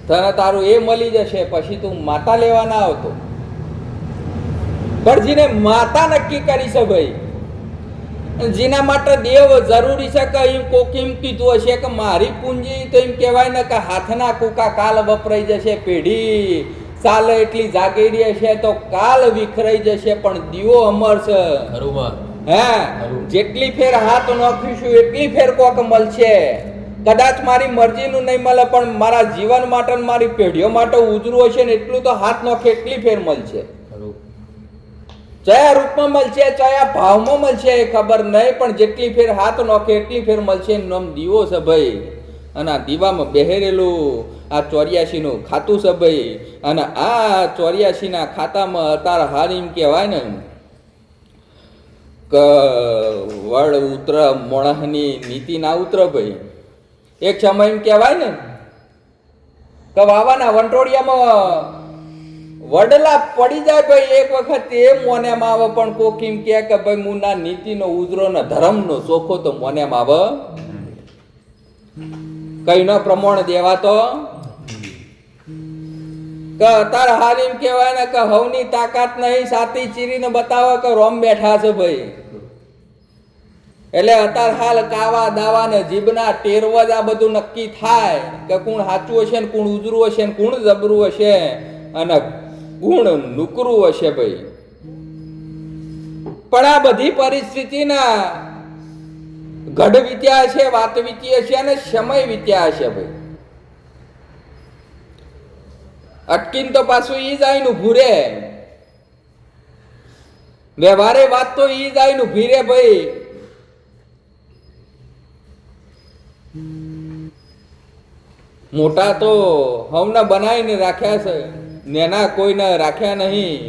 તને તારું એ મળી જશે પછી તું માતા લેવા ના આવતો. પણ જેને માતા નક્કી કરી છે ભાઈ, જેના માટે દેવ જરૂરી છે કે એમ કોક એમ કીધું હશે કે મારી પૂંજી તો એમ કહેવાય ને કે હાથના કુકા કાલ વપરાઈ જશે, પેઢી ચાલે એટલી જાગેરી હશે તો કાલ વિખરાઈ જશે, પણ દીવો અમર છે. હે જેટલી ફેર હાથ નોખીશું એટલી ફેર કોક મળશે. કદાચ મારી મરજીનું નહીં મળે પણ મારા જીવન માટે મારી પેઢીઓ માટે ઉજરું હશે ને એટલું તો હાથ નોખે એટલી ફેર મળશે. કયા રૂપમાં મળશે, કયા ભાવમાં મળશે એ ખબર નહીં, પણ જેટલી ફેર હાથ નોખે એટલી ફેર મળશે. નામ દીવો છે ભાઈ, અને આ દીવામાં બેહેરેલું આ 84 નું ખાતું છે ભાઈ. અને આ 84 ના ખાતામાં અત્યારે હાલ એમ કહેવાય ને કે વડ ઉતર મોણસની નીતિ ના ઉતર ભાઈ. એક સમય એમ કહેવાય ને કે વાવાના વંટોળિયામાં વડલા પડી જાય ભાઈ. એક વખત એ મોનેમાં આવે, પણ કોક એમ કહે કે ભાઈ મુના નીતિનો ઉજરો ને ધર્મનો ચોખ્ખો તો મોનેમાં આવે કઈ ન પ્રમાણ દેવાતો કે અત્યારે હાલ એમ કહેવાય ને કે હવની તાકાત નહીં, સાતી ચીરીને બતાવે કે રોમ બેઠા છે ભાઈ. એટલે અત્યારે હાલ કાવા દાવા ને જીભના ટેરવા જ આ બધું નક્કી થાય કે કોણ સાચું હશે ને કોણ ઉજરું હશે ને કોણ જબરું હશે અને ગુણ નુકરું હશે ભાઈ. પણ આ બધી પરિસ્થિતિના ઘડ વીત્યા છે, વાત વીતી છે અને સમય વીત્યા છે ભાઈ. અટકીને તો પાછું ઈ જાય નું ભૂરે, વ્યવહારે વાત તો ઈ જાય નું ભીરે ભાઈ. મોટા તો હવના બનાવીને રાખ્યા છે, નેના કોઈને રાખ્યા નહીં.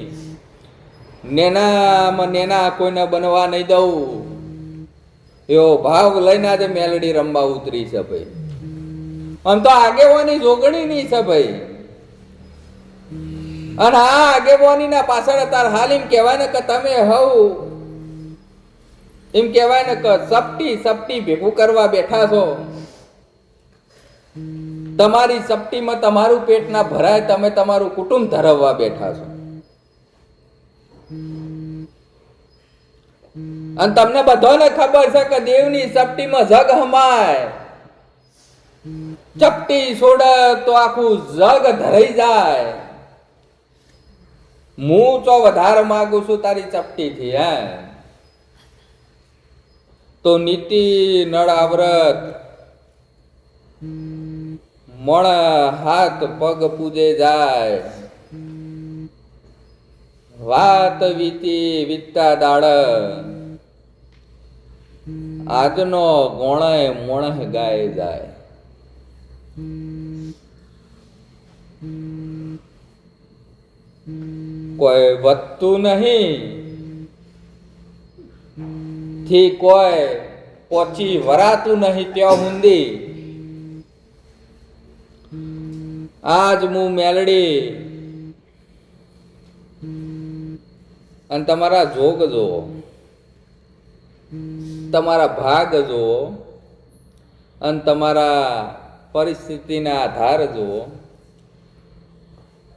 નેનામાં નેના કોઈને બનવા નહીં દઉં એવો ભાવ લઈને આજે મેલડી રમવા ઉતરી છે ભાઈ. આમ તો આગેવાની જોગણી નહીં છે ભાઈ. અને આ આગેવાની ના પાછળ અત્યારે હાલ એમ કહેવાય ને કે તમે હવ એમ કહેવાય ને કે સપટી સપટી ભેગું કરવા બેઠા છો. તમારી સપટીમાં તમારું પેટ ના ભરાય, તમે તમારું કુટુંબ ધરાવવા બેઠા છો. અને તમને બધાને ખબર છે કે દેવની સપટીમાં જગ હમાય. ચપટી છોડે તો આખું જગ ધરાઈ જાય. હું તો વધારે માંગુ છું તારી ચપટી થી. હે તો નીતિ નળ આવરત મણ હાથ પગ પૂજે જાય. વાત વીતી વીતતા દાડ આજનો ગોણે મોણ ગાય જાય. કોઈ વધતું નહીં થી કોઈ પોચી વરાતું નહીં ત્યાં હુંદી. આજ હું મેલડી અને તમારા જોગ જોવો, તમારા ભાગ જોવો અને તમારા પરિસ્થિતિના આધાર જોવો.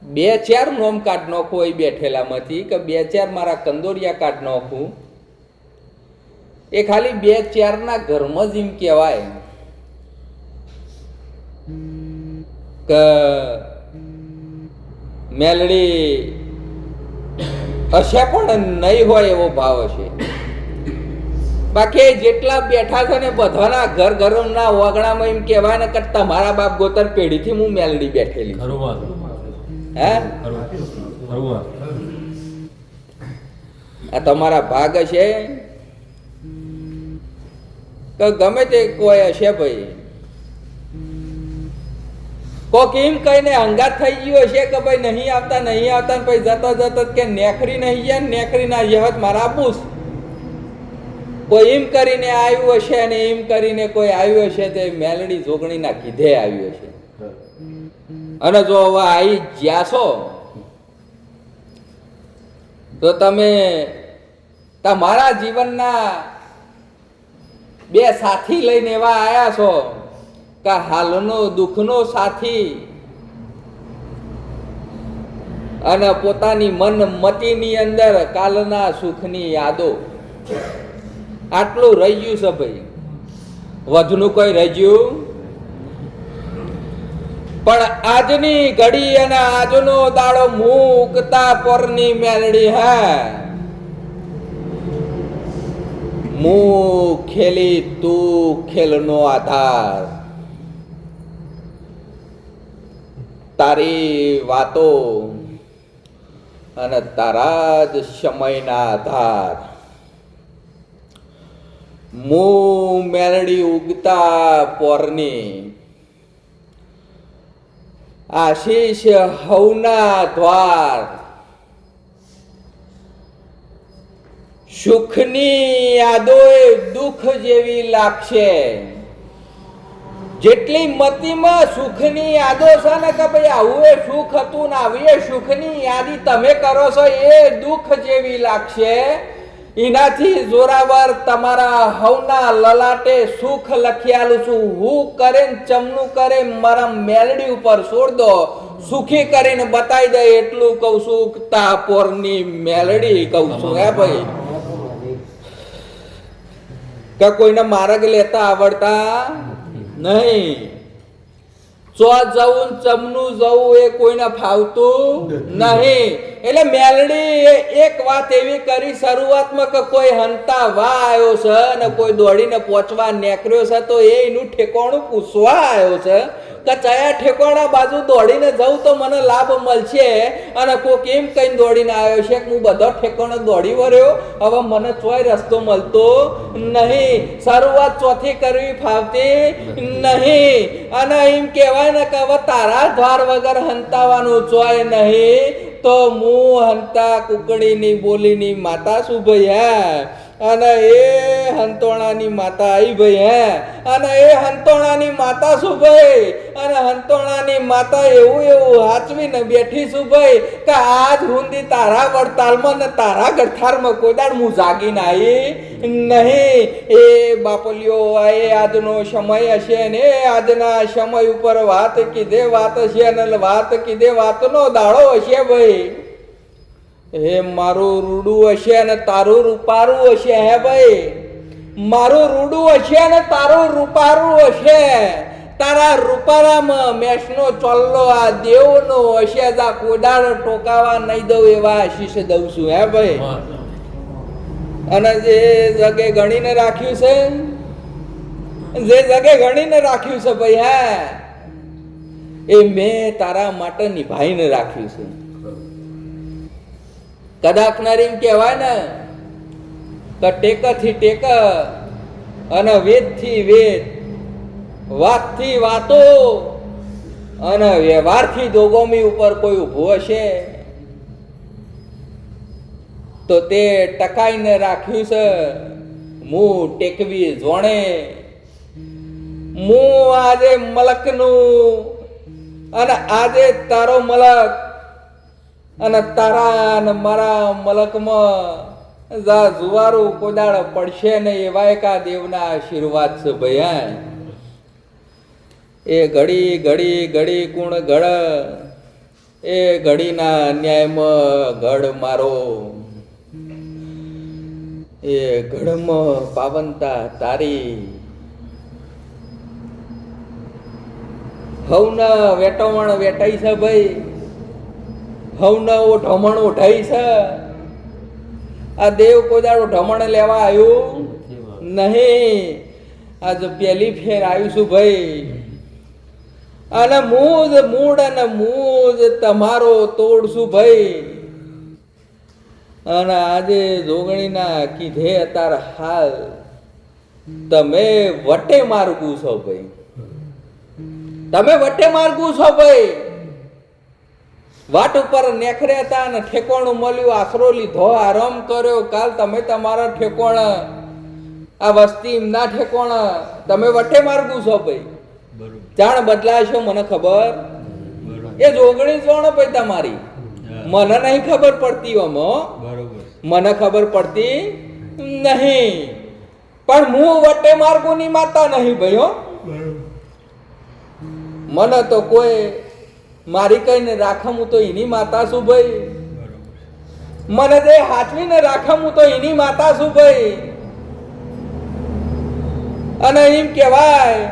2-4 નોમ કાઢ નાખો એ બેઠેલામાંથી કે 2-4 મારા કંદોરિયા કાઢ નાખું. એ ખાલી 2-4 ના ઘરમાં જ એમ કહેવાય કે મેલડી હશે પણ નહીં હોય એવો ભાવ હશે. બાકી જેટલા બેઠા છે ને બધાના ઘર ઘરના ઓગણામાં એમ કહેવાય ને કે તમારા બાપ ગોતર પેઢીથી હું મેલડી બેઠેલી. હે આ તમારા ભાગ છે કે ગમે તે કોઈ હશે ભાઈ, કોક એમ કહીને અંગાત થઈ ગયો હશે કે ભાઈ નહીં આવતા ને પછી જતા જતા કે નેકરી નહીં ગયા, નેકરી ના જવત મારા આપું. કોઈ એમ કરીને આવ્યું હશે અને એમ કરીને કોઈ આવ્યું હશે તે મેલડી જોગણીના કીધે આવ્યું હશે. અને જો હવે આવી જ્યાં છો તો તમે તમારા જીવનના બે સાથી લઈને એવા આયા છો કે હાલનો દુઃખનો સાથી અને પોતાની મન મતીની અંદર કાલના સુખની યાદો, આટલું રહી ગયું છે ભાઈ, વધુનું કોઈ રહી ગયું. પણ આજની ઘડી અને આજનો દાડો મૂકતા પોરની મેલડી હે મું ખેલી તું ખેલનો આધાર, તારી વાતો અને તારા જ સમયના આધાર. મું મેલડી ઉગતા પોરની આશીષ હવના દ્વાર, સુખની યાદો દુઃખ જેવી લાગશે. જેટલી મતીમાં સુખની યાદો છે ને કે ભાઈ આવું એ સુખ હતું ને આવી એ સુખની યાદી તમે કરો છો એ દુઃખ જેવી લાગશે. એનાથી જોરાવર તમારા હવના લલાટે સુખ લખિયાલું છું. હું કરે ચમનું કરે મારા મેલડી ઉપર છોડ દો, સુખી કરીને બતાવી દે એટલું કઉ છું. તાપોરની મેલડી કઉ છું હે ભાઈ, કે કોઈને માર્ગ લેતા આવડતા નહીં. ચો જવું ચમનું જવું એ કોઈને ફાવતું નહીં. એટલે મેલડી એક વાત એવી કરી શરૂઆતમાં કે કોઈ હંતા વા આવ્યો છે અને કોઈ દોડીને પહોંચવા નીકળ્યો છે તો એનું ઠેકોણું પૂછવા આવ્યો છે કે કયા ઠેકોણા બાજુ દોડીને જવું તો મને લાભ મળશે. અને કોઈક એમ કઈ દોડીને આવ્યો છે કે હું બધો ઠેકોણો દોડી વર્યો, હવે મને ચોય રસ્તો મળતો નહીં. શરૂઆત ચોથી કરવી ફાવતી નહીં. અને એમ કહેવાય ને કે હવે તારા દ્વાર વગર હંતાવાનું ચોય નહીં તો હું હંતા કુકડીની બોલીની માતા શું ભાઈ હે. અને એ હંતોણાની માતા આવી ભાઈ હે. અને એ હંતોણાની માતા શું ભાઈ, અને હંતોણાની માતા એવું હાચવીને બેઠી શું ભાઈ કે આજ હુંદી તારા વડતાલમાં ને તારા ગઠારમાં કોઈ દાડ હું જાગીને આવી નહીં. એ બાપલીઓ એ આજનો સમય હશે ને એ આજના સમય ઉપર વાત કીધે વાત હશે અને વાત કીધે વાતનો દાડો હશે ભાઈ. હે મારું રૂડું હશે અને તારું રૂપારું હશે હે ભાઈ. મારું રૂડું હશે અને તારું રૂપારું હશે. તારા રૂપારામાં મેષનો ચોલ્લો આ દેવનો હશે. જા કોદાળ ટોકાવા નહીં દઉં એવા આશીષ દઉં છું હે ભાઈ. અને જે જગે ગણીને રાખ્યું છે, જે જગે ગણીને રાખ્યું છે ભાઈ હે, એ મેં તારા માટે નિભાઈને રાખ્યું છે. કદાચ નરીમ કહેવાય ને કે ટેકથી ટેક અને વેદથી વેદ, વાતથી વાતો અને વ્યવહારથી દોગોમી ઉપર કોઈ ઊભો હશે તો તે ટકાઈને રાખ્યું છે. મું ટેકવી જોણે, મું આજે મલકનું અને આજે તારો મલક અને તારા અને મારા મલકમાં જા જુવારું કોદાળ પડશે ને એવા એક આ દેવના આશીર્વાદ છે ભાઈ. એ ઘડી ઘડી ઘડી કુણ ઘડ, એ ઘડીના અન્યાયમાં ઘડ મારો, એ ઘડમાં પાવનતા તારી. હવના વેટવણ વેટાઈ છે ભાઈ, હવના ઢમણ ઉઠાઈ છે. આ દેવ કોઈ દાડો ઢમણ લેવા આવ્યું નહીં. આજ પહેલી ફેર આવ્યું છું ભાઈ. અને મૂજ મૂળ અને મૂજ તમારો તોડશું ભાઈ. અને આજે જોગણીના કીધે તાર હાલ તમે વટે માર્ગું છો ભાઈ, તમે વટે માર્ગું છો ભાઈ. વાટ ઉપર નેખર્યા હતા ને ઠેકોણું મળ્યું, આશરો લીધો, આરામ કર્યો. કાલ તમે તમારા ઠેકોણ, આ વસ્તી ના ઠેકોણ, તમે વટે માર્ગું છો ભાઈ. બરોબર. જાણ બદલાશો મને ખબર, બરોબર. એ જોગણી જોણો ભાઈ તમારી. મને નહીં ખબર પડતી ઓમો, બરોબર. મને ખબર પડતી નહીં. પણ હું વટે માર્ગોની માતા નહીં ભાઈ હો. બરોબર. મને તો કોઈ મારી કઈને રાખમ, હું તો એની માતા છું ભાઈ. બરોબર. મને જે હાથવીને રાખમ, હું તો એની માતા છું ભાઈ. અને એમ કહેવાય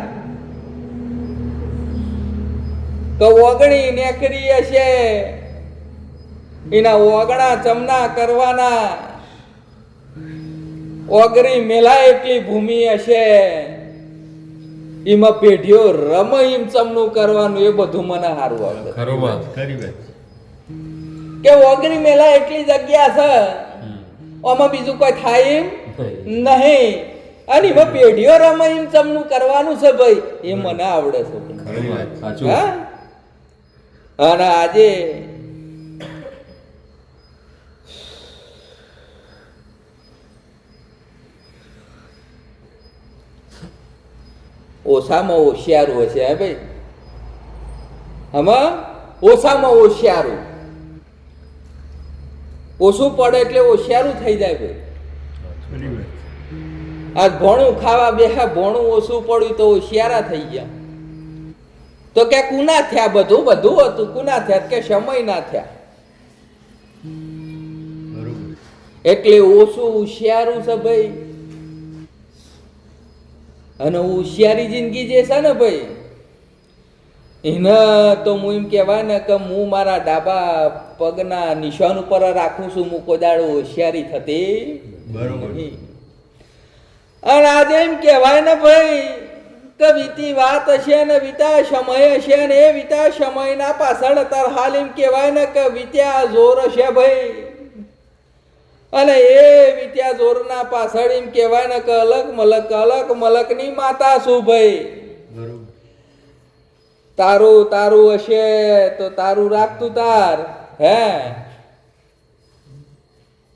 તો ઓગણી નેકરી હશે, એના ઓગણા ચમના કરવાના, ઓગરી મેલા એટલી ભૂમિ હશે, એમાં પેઢીઓ રમ એમ ચમનું કરવાનું, એ બધું મને સારું આવડે. ખરું વાત. ખરી વાત. કે ઓગરી મેલા એટલી જગ્યા છે, આમાં બીજું કોઈ થાય એમ નહીં. અને એમાં પેઢીઓ રમ એમ ચમનું કરવાનું છે ભાઈ, એ મને આવડે છે. ખરી વાત. સાચું. હા? અને આજે ઓછામાં હોશિયારું હશે હે ભાઈ, આમાં ઓછામાં હોશિયારું. ઓછું પડે એટલે હોશિયારું થઈ જાય ભાઈ. ખરી વાત. આજ ભોણું ખાવા બેહા, ભોણું ઓછું પડ્યું તો હોશિયારા થઈ ગયા. તો કે કુના થયા, બધું બધું હતું, કુના થયા કે સમય ના થયા. બરોબર. એટલે ઓછું હોશિયારું છે ભાઈ. અને હોશિયારી જિંદગી જે છે ને ભાઈ, એને તો હું એમ કહેવાય ને કે હું મારા ડાબા પગના નિશાન ઉપર રાખું છું. હું કોઈ દાડો હોશિયારી થતી બરોબર. નહીં. અને આજે એમ કહેવાય ને ભાઈ કે વીતી વાત હશે ને વીતા સમય હશે, ને એ વીતા સમયના પાછળ તાર હાલ એમ કહેવાય ને કે વીત્યા જોર હશે ભાઈ. અને એ વિદ્યા જોરના પાછળ એમ કહેવાય ને કે અલગ મલકની માતા શું ભાઈ. બરોબર. તારું તારું હશે તો તારું રાખતું તાર. હે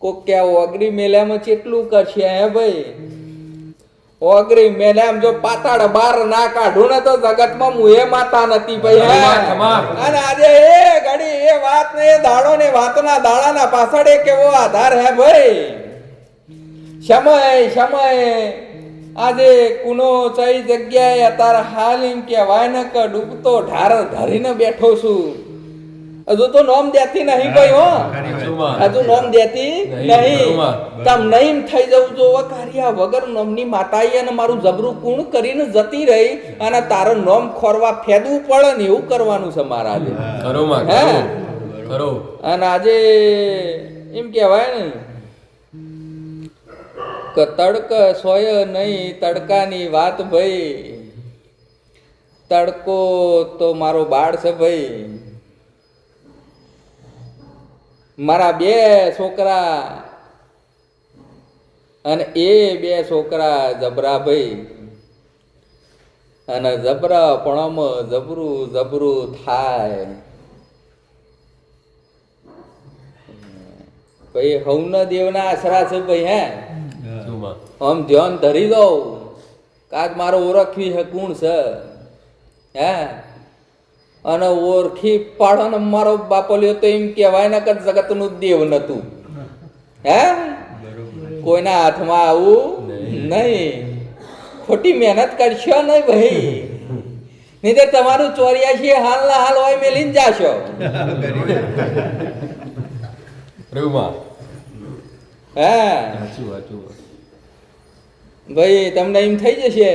કોક ક્યાં ઓગરી મેલામાં કેટલું કરશે હે ભાઈ. ઓગરી મેલામ જો પાતાળ બાર ના કાઢું ને તો જગતમાં મુએ માતા નથી ભાઈ. હે અને આજે એ ઘડી એ વાત ને એ દાડો ને વાતના દાડાના પાછળ એક એવો આધાર હે ભાઈ. સમય આજે કુનો ચઈ જગ્યાએ અત્યારે હાલ એમ કહેવાય ને કે ડૂબતો ઢાર ધરીને બેઠો છું. હજુ તો નોમ દેતી નહીં ભાઈ હો, હજુ નોમ દેતી નહીં. તમ નહીં થઈ જવું જો કાર્યા વગર નોમની માતાએ અને મારું જબરું કુણ કરીને જતી રહી, અને તારું નોમ ખોરવા ફેદવું પડે ને એવું કરવાનું છે મારા આજે. હે અને આજે એમ કહેવાય ને કે તડક સોય નહીં તડકાની વાત ભાઈ. તડકો તો મારો બાળ છે ભાઈ. મારા બે છોકરા અને એ બે છોકરા જબરા ભાઈ. અને જબરા પણ જબરું થાય ભાઈ. હવના દેવના આશરા છે ભાઈ. હે આમ ધ્યાન ધરી દો કાજ મારો ઓળખવી હે કોણ છે. હે અને ઓળખી પાડો ને મારો બાપો લ્યો તો એમ કહેવાય ને કે જગતનું દેવ નતું. હે કોઈના હાથમાં આવું નહીં. ખોટી મહેનત કરશો નહીં ભાઈ, નહીં તો તમારું 84 હાલના હાલ હોય મેલીને જાશો. હે ભાઈ તમને એમ થઈ જશે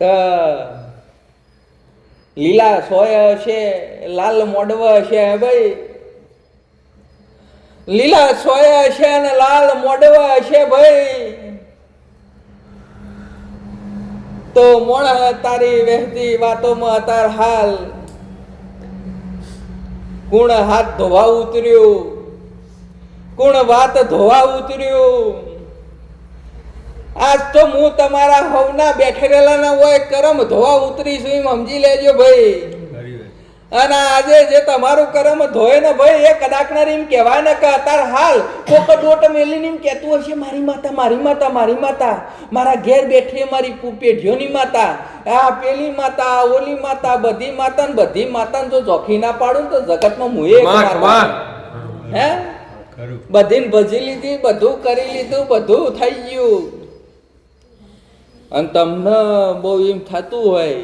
કે લીલા સોય હશે, લાલ મોડવા હશે ભાઈ. લીલા સોય હશે અને લાલ મોડવા હશે ભાઈ. તો મોણ તારી વહેતી વાતોમાં અતાર હાલ કુણ હાથ ધોવા ઉતર્યું, કુણ વાત ધોવા ઉતર્યું. આજ તો હું તમારા હવના બેઠેલા હોય કરમ ધોવા ઉતરીશું એમ સમજી લેજો ભાઈ. ખરી વાત. અને આજે જે તમારું કરમ ધોય ને ભાઈ એ કદાચ ને એમ કહેવાય ને કે અત્યારે હાલ કોક ડોટ મેલીને એમ કહેતું હશે મારી માતા મારી માતા મારી માતા, મારા ઘેર બેઠી મારી પેઢીઓની માતા, આ પેલી માતા ઓલી માતા, બધી માતા ને બધી માતા જો જોખી ના પાડું તો જગતમાં હું એક માતા. હે ખરું. બધીને ભજી લીધી, બધું કરી લીધું, બધું થઈ ગયું. અને તમને બહુ એમ થતું હોય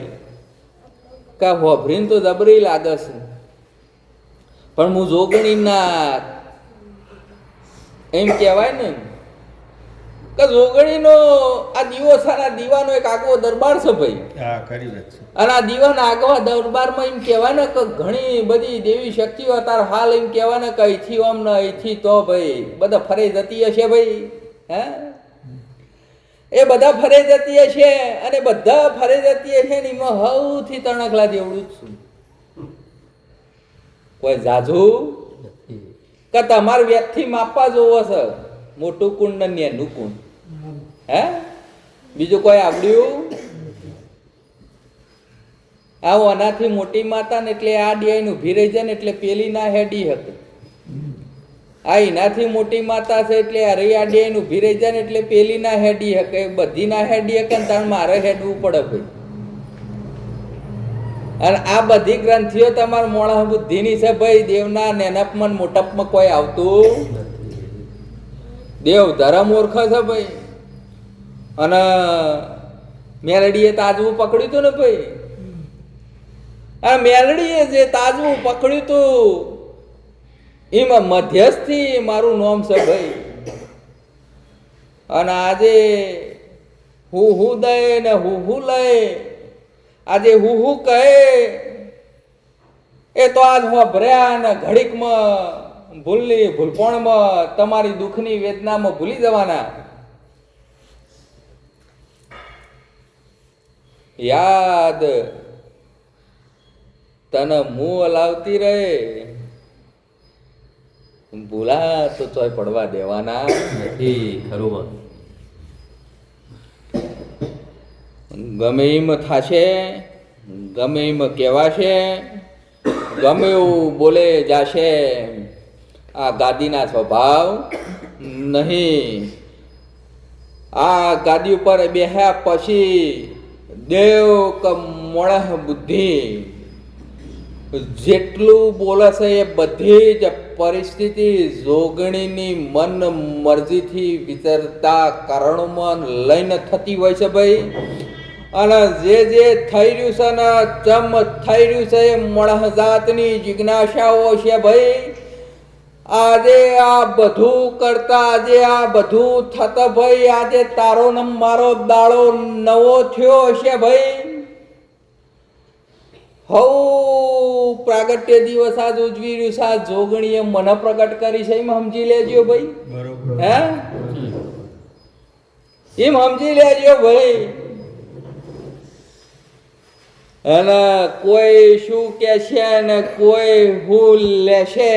કે હોભરીને તો જબરી લાગે છે, પણ હું જોગણી ના એમ કહેવાય ને કે જોગણીનો આ દિવસના દીવાનો એક આગવો દરબાર છે ભાઈ. હા ખરી વાત છે. અને આ દીવાના આગવા દરબારમાં એમ કહેવાય ને કે ઘણી બધી દેવી શક્તિઓ અત્યારે હાલ એમ કહેવાય ને કે અહીંથી આમ ને અહીંથી તો ભાઈ બધા ફરે જતી હશે ભાઈ. હે એ બધા ફરે જતી હશે અને બધા ફરે જતી હશે ને એમાં સૌથી તણકલા જેવડું જ છું. કોઈ જાજુ કે તમારે વ્યક્તિ માપવા જોવો છે, મોટું કુંડ ને નેનું કુંડ. હે બીજું કોઈ આવડ્યું? આવો આનાથી મોટી માતા ને એટલે આ ડિયાઈને ઊભી રહી જાય ને એટલે પેલી ના હેડી હતી. આ એનાથી મોટી માતા છે એટલે અરે આ ડિયાઈને ઊભી રહી જાય ને એટલે પેલી ના હેડી હકે, બધી ના હેડી હકે ને તાણ મારે હેડવું પડે ભાઈ. અને આ બધી ગ્રંથિઓ તમારા મોણા બુદ્ધિની છે ભાઈ. દેવના નેનપમાં મોટપમાં કોઈ આવતું દેવ ધર્મ ઓળખ છે ભાઈ. અને મેલડીએ તાજવું પકડ્યું હતું ને ભાઈ. આ મેલડીએ જે તાજવું પકડ્યું હતું એમાં મધ્યસ્થી મારું નામ છે ભાઈ. અને આજે હું દે ને હું લઈ, આજે હું કહે એ તો આજ હું ભર્યા ને ઘડીકમાં ભૂલપણમાં તમારી દુઃખની વેદનામાં ભૂલી જવાના. યાદ તને મું હલાવતી રહે, ભૂલા તો ચોય પડવા દેવાના નથી. ખરું. ગમે એમ થાશે, ગમે એમ કહેવાશે, ગમે એવું બોલે જાશે, આ ગાદીના સ્વભાવ નહીં. આ ગાદી ઉપર બેહ્યા પછી દેવ કે મોણસ બુદ્ધિ જેટલું બોલે છે એ બધી જ પરિસ્થિતિ જોગણીની મન મરજીથી વિચારતા કારણોમાં લઈને થતી હોય છે ભાઈ. અને જે થઈ રહ્યું છે ને ચમ થઈ રહ્યું છે એ મોણસ જાતની જિજ્ઞાસાઓ છે ભાઈ. આજે આ બધું કરતા, આજે આ બધું થતા ભાઈ, આજે તારો ને મારો દાડો નવો થયો હશે ભાઈ. હવ પ્રાગટ્ય દિવસ આજ ઉજવી રહ્યું છે, આ જોગણીએ મને પ્રગટ કરી છે એમ સમજી લેજો ભાઈ. બરોબર. હે એમ સમજી લેજો ભાઈ. અને કોઈ શું કે છે ને કોઈ હું લેશે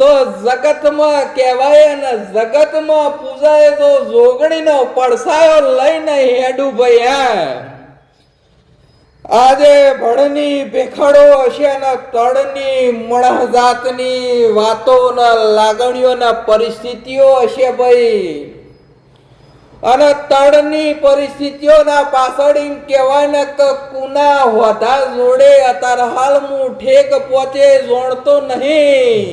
તો જગતમાં કહેવાય ને જગતમાં પૂજાય તો જોગણીનો પડસાયો લઈને હેડું ભાઈ. આજે ભણની ભેખડો હશે ને તળની મણહ જાતની વાતો ને લાગણીઓ ને પરિસ્થિતિઓ હશે ભાઈ. અને તળની પરિસ્થિતિઓના પાછળ એમ કહેવાય ને કે કુના હોધા જોડે અત્યારે હાલ હું ઠેક પહોંચે જોણતો નહીં.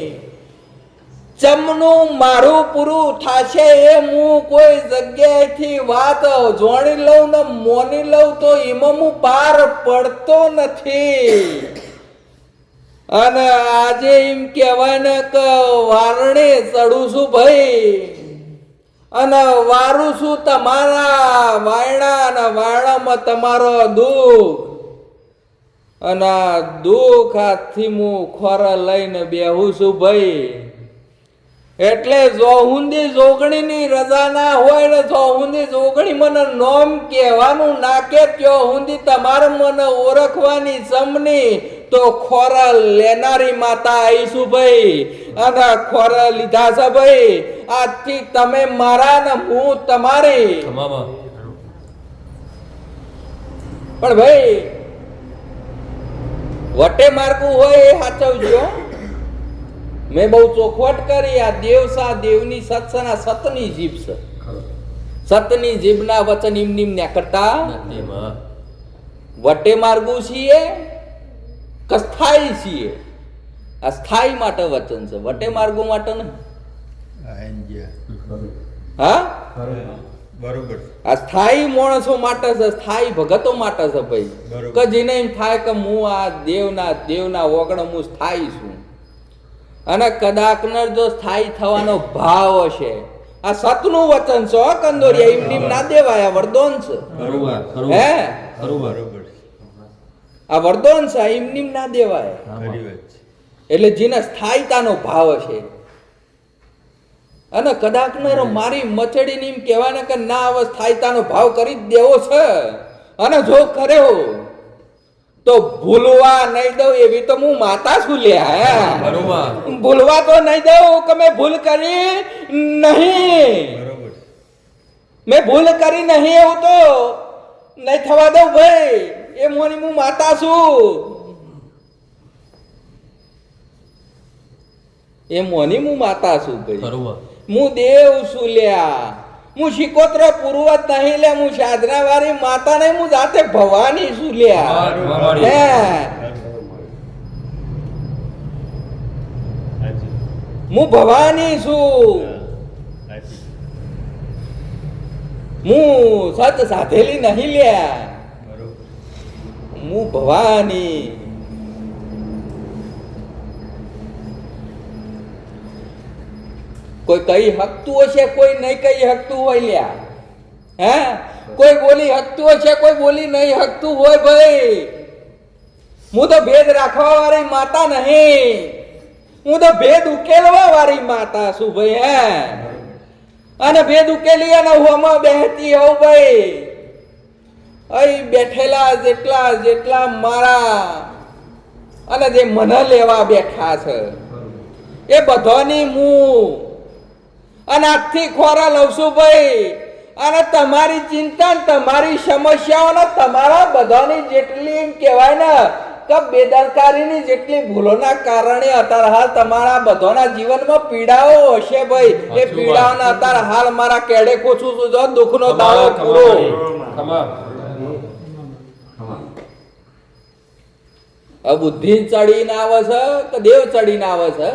ચમનું મારું પૂરું થાશે એ હું કોઈ જગ્યાએથી વાત જોણી લઉં ને મોની લઉં તો એમાં હું પાર પડતો નથી. અને આજે એમ કહેવાય ને કે વારણે ચડું છું ભાઈ, અને વારું છું તમારા વાયણા, અને વાયણામાં તમારો દુઃખ. અને દુઃખ હાથથી હું ખોરા લઈને બેહું છું ભાઈ. એટલે જો હુંદી જોગણીની રજા ના હોય ને જો હુંદી જોગણી મને નોમ કહેવાનું નાકે ત્યો હુંદી તમારે મને ઓળખવાની સમની તો ખોરા લેનારી માતા આવીશું ભાઈ. અને ખોરા લીધા છે ભાઈ. આજથી તમે મારા ને હું તમારી. તમામાં પણ ભાઈ વટે માર્ગું હોય એ સાચવજો. મેં બહુ ચોખવટ કરી. આ દેવ સા દેવની સત્સના સતની જીભ છે. સતની જીભના વચન ઇમ ને કરતા નથી માં વટે માર્ગું છીએ કે સ્થાયી છીએ. આ સ્થાયી માટે વચન છે, વટે માર્ગું માટે નહીં. હા, બરોબર. આ સ્થાયી માણસો માટે છે, સ્થાયી ભગતો માટે છે ભાઈ. બરોબર. કે જેને એમ થાય કે હું આ દેવના ઓગણ હું સ્થાયી છું. અને કદાચ જો સ્થાયી થવાનો ભાવ હશે, આ સતનું વચન છે હો કંદોરિયા, એમ નીમ ના દેવાય. આ વરદાન છે. ખરું ખરું હે, ખરું બરોબર. આ વરદાન છે, એમ નીમ ના દેવાય. ખરી વાત છે. એટલે જેને સ્થાયીતાનો ભાવ હશે, અને કદાચ મારી મચડીને એમ કહેવાય ને કે ના હવે સ્થાયીતાનો ભાવ કરી જ દેવો છે, અને જો કર્યો તો ભૂલવા નહીં દઉં એવી તો હું માતા છું લ્યા. બરોબર ભૂલવા તો નહીં દઉં કે મેં ભૂલ કરી નહીં. બરોબર. મેં ભૂલ કરી નહીં એવું તો નહીં થવા દઉં ભાઈ. એ મોની હું માતા છું. એ મોની હું માતા છું ભાઈ. ખરું હું દેવ છું લ્યા. હું શિકોત્ર પૂર્વત નહીં લે. હું સાધના વાળી માતા નહીં, હું જાતે ભવાની છું લ્યા. ભવાની. હે, સાચી. હું ભવાની છું. સાચી. હું સત સાધેલી નહીં લ્યા. બરોબર. હું ભવાની. કોઈ કઈ હકતું હશે, કોઈ નહીં કઈ હકતું હોય લ્યા. હે, કોઈ બોલી હકતું હશે, કોઈ બોલી નહીં હકતું હોય ભાઈ. હું તો ભેદ રાખવા વાળી માતા નહીં, હું તો ભેદ ઉકેલવા વાળી માતા છું ભાઈ. હે, અને ભેદ ઉકેલી અને હું આમાં બેહતી હોઉં ભાઈ. અહીં બેઠેલા જેટલા મારા અને જે મને લેવા બેઠા છે એ બધાની હું અને આજથી ખોરા લઉં છું ભાઈ. અને તમારી ચિંતા ને તમારી સમસ્યાઓને તમારા બધાની જેટલી એમ કહેવાય ને કે બેદરકારીની જેટલી ભૂલોના કારણે અત્યારે હાલ તમારા બધાના જીવનમાં પીડાઓ હશે ભાઈ. એ પીડાઓના અત્યારે હાલ મારા કેડે કોછું છું. જો દુઃખનો દાડો પૂરો. બુદ્ધિ ચડીને આવે છે કે દેવ ચડીને આવે છે.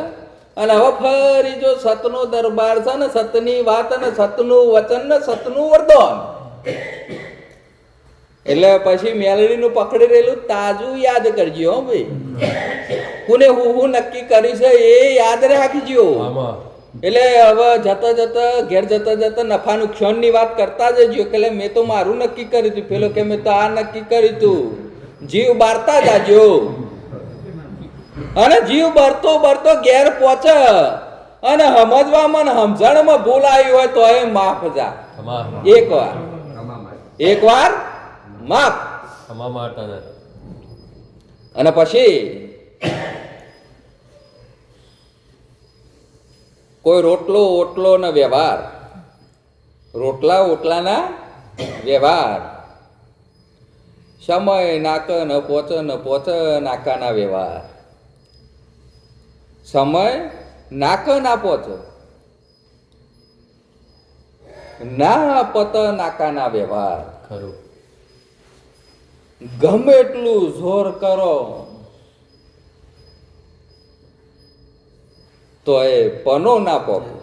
અને હવે ફરી જો સતનો દરબાર છે ને, સતની વાત અને સતનું વચન ને સતનું વરદાન, એટલે પછી મેલડીનું પકડી રહેલું તાજું યાદ કરજો હો ભાઈ. કોને હું નક્કી કરી છે એ યાદ રાખજો. એટલે હવે જતા ઘેર જતા નફા નુકસાનની વાત કરતા જજો કે મેં તો મારું નક્કી કર્યું હતું, પેલો કે મેં તો આ નક્કી કર્યું હતું. જીવ બારતા જાજો. અને જીવ બરતો ઘેર પહોંચે અને સમજવામાં સમજણમાં ભૂલ આવી હોય તો એ માફ જા. એક વાર માફ. અને પછી કોઈ રોટલો ના વ્યવહાર, ઓટલાના વ્યવહાર, સમય નાક ન પોચ નાકાના વ્યવહાર, સમય નાક ના પોચ ના પત નાકાના વ્યવહાર. ખરું ગમે એટલું જોર કરો તો એ પનો ના પોકો.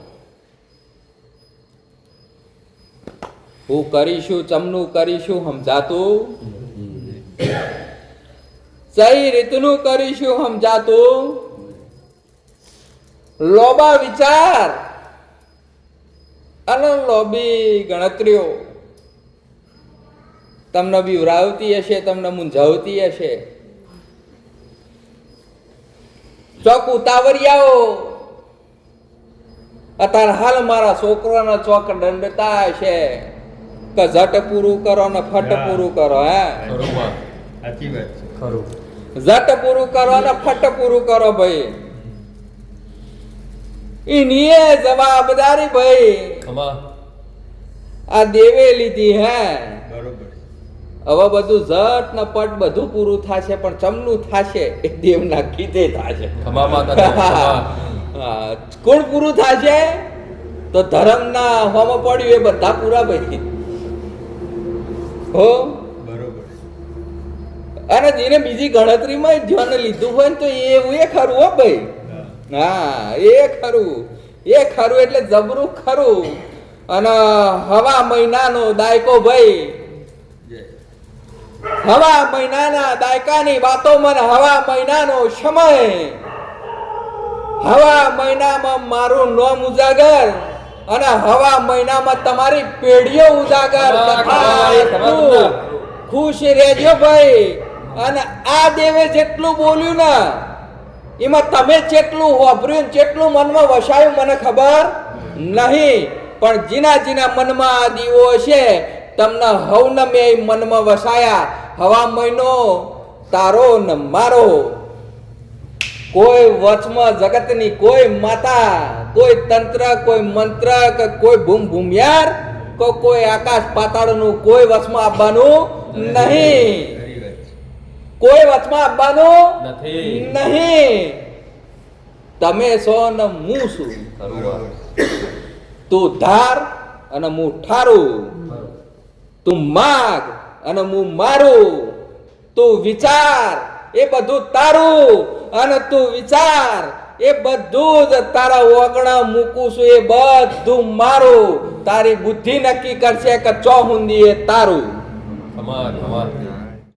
હું કરીશું ચમનું કરીશું સમજાતું, સહી રીતનું કરીશું સમજાતું. લોબા વિચાર અને લોબી ગણતરીઓ તમને બીવરાવતી હશે, તમને મૂંઝાવતી હશે. ચોક ઉતાવળિયાઓ અત્યારે હાલ મારા છોકરાના ચોક દંડતા હશે કે ઝટ પૂરું કરો ને ફટ પૂરું કરો. હે, સાચી વાત છે. ખરું ઝટ પૂરું કરો ને ફટ પૂરું કરો ભાઈ. એનીએ જવાબદારી ભાઈ ખમા આ દેવે લીધી હે. બરોબર હવે બધું ઝટ ને પટ બધું પૂરું થશે, પણ ચમનું થશે એ દેવના કીધે થશે. ખમા માતા ખમા હા, કોણ પૂરું થશે? તો ધર્મના હોમ પડ્યું એ બધા પૂરા ભાઈ હો. બરોબર અને જેને બીજી ગણતરીમાં ધ્યાન લીધું હોય ને તો એવું એ ખરું હો ભાઈ. હા હા, એ ખરું એટલે જબરું ખરું. અને હવા મહિનાનો દાયકો ભાઈ, જય હવા મહિનાના દાયકાની વાતો મને હવા મહિનાનો સમય, હવા મહિનામાં મારું નામ ઉજાગર અને હવા મહિનામાં તમારી પેઢીઓ ઉજાગર. તથા ખુશ રહેજો ભાઈ. અને આ દેવે જેટલું બોલ્યું ને એમાં તમે જેટલું વાપર્યું જેટલું મનમાં વસાયું મને ખબર નહીં, પણ જીના મનમાં આ દીવો છે તમને હવને મેં મનમાં વસાયા. હવા મહિનો તારો ને મારો, કોઈ વચમાં જગતની કોઈ માતા, કોઈ તંત્ર, કોઈ મંત્ર કે કોઈ ભૂમિયાર કે કોઈ આકાશ પાતાળનું કોઈ વચમાં આવવાનું નહીં. ખરી વાત છે કોઈ વચમાં આવવાનું નથી. નહીં. તમે છો ને હું છું. ખરું બરોબર તું ધાર અને હું ઠારું, તું માગ અને હું મારું, તું વિચાર એ બધું તારું અને તું વિચાર એ બધું જ તારા ઓગણા મૂકું છું એ બધું મારું. તારી બુદ્ધિ નક્કી કરશે કે ચોહુંદી એ તારું. ખમા ખમા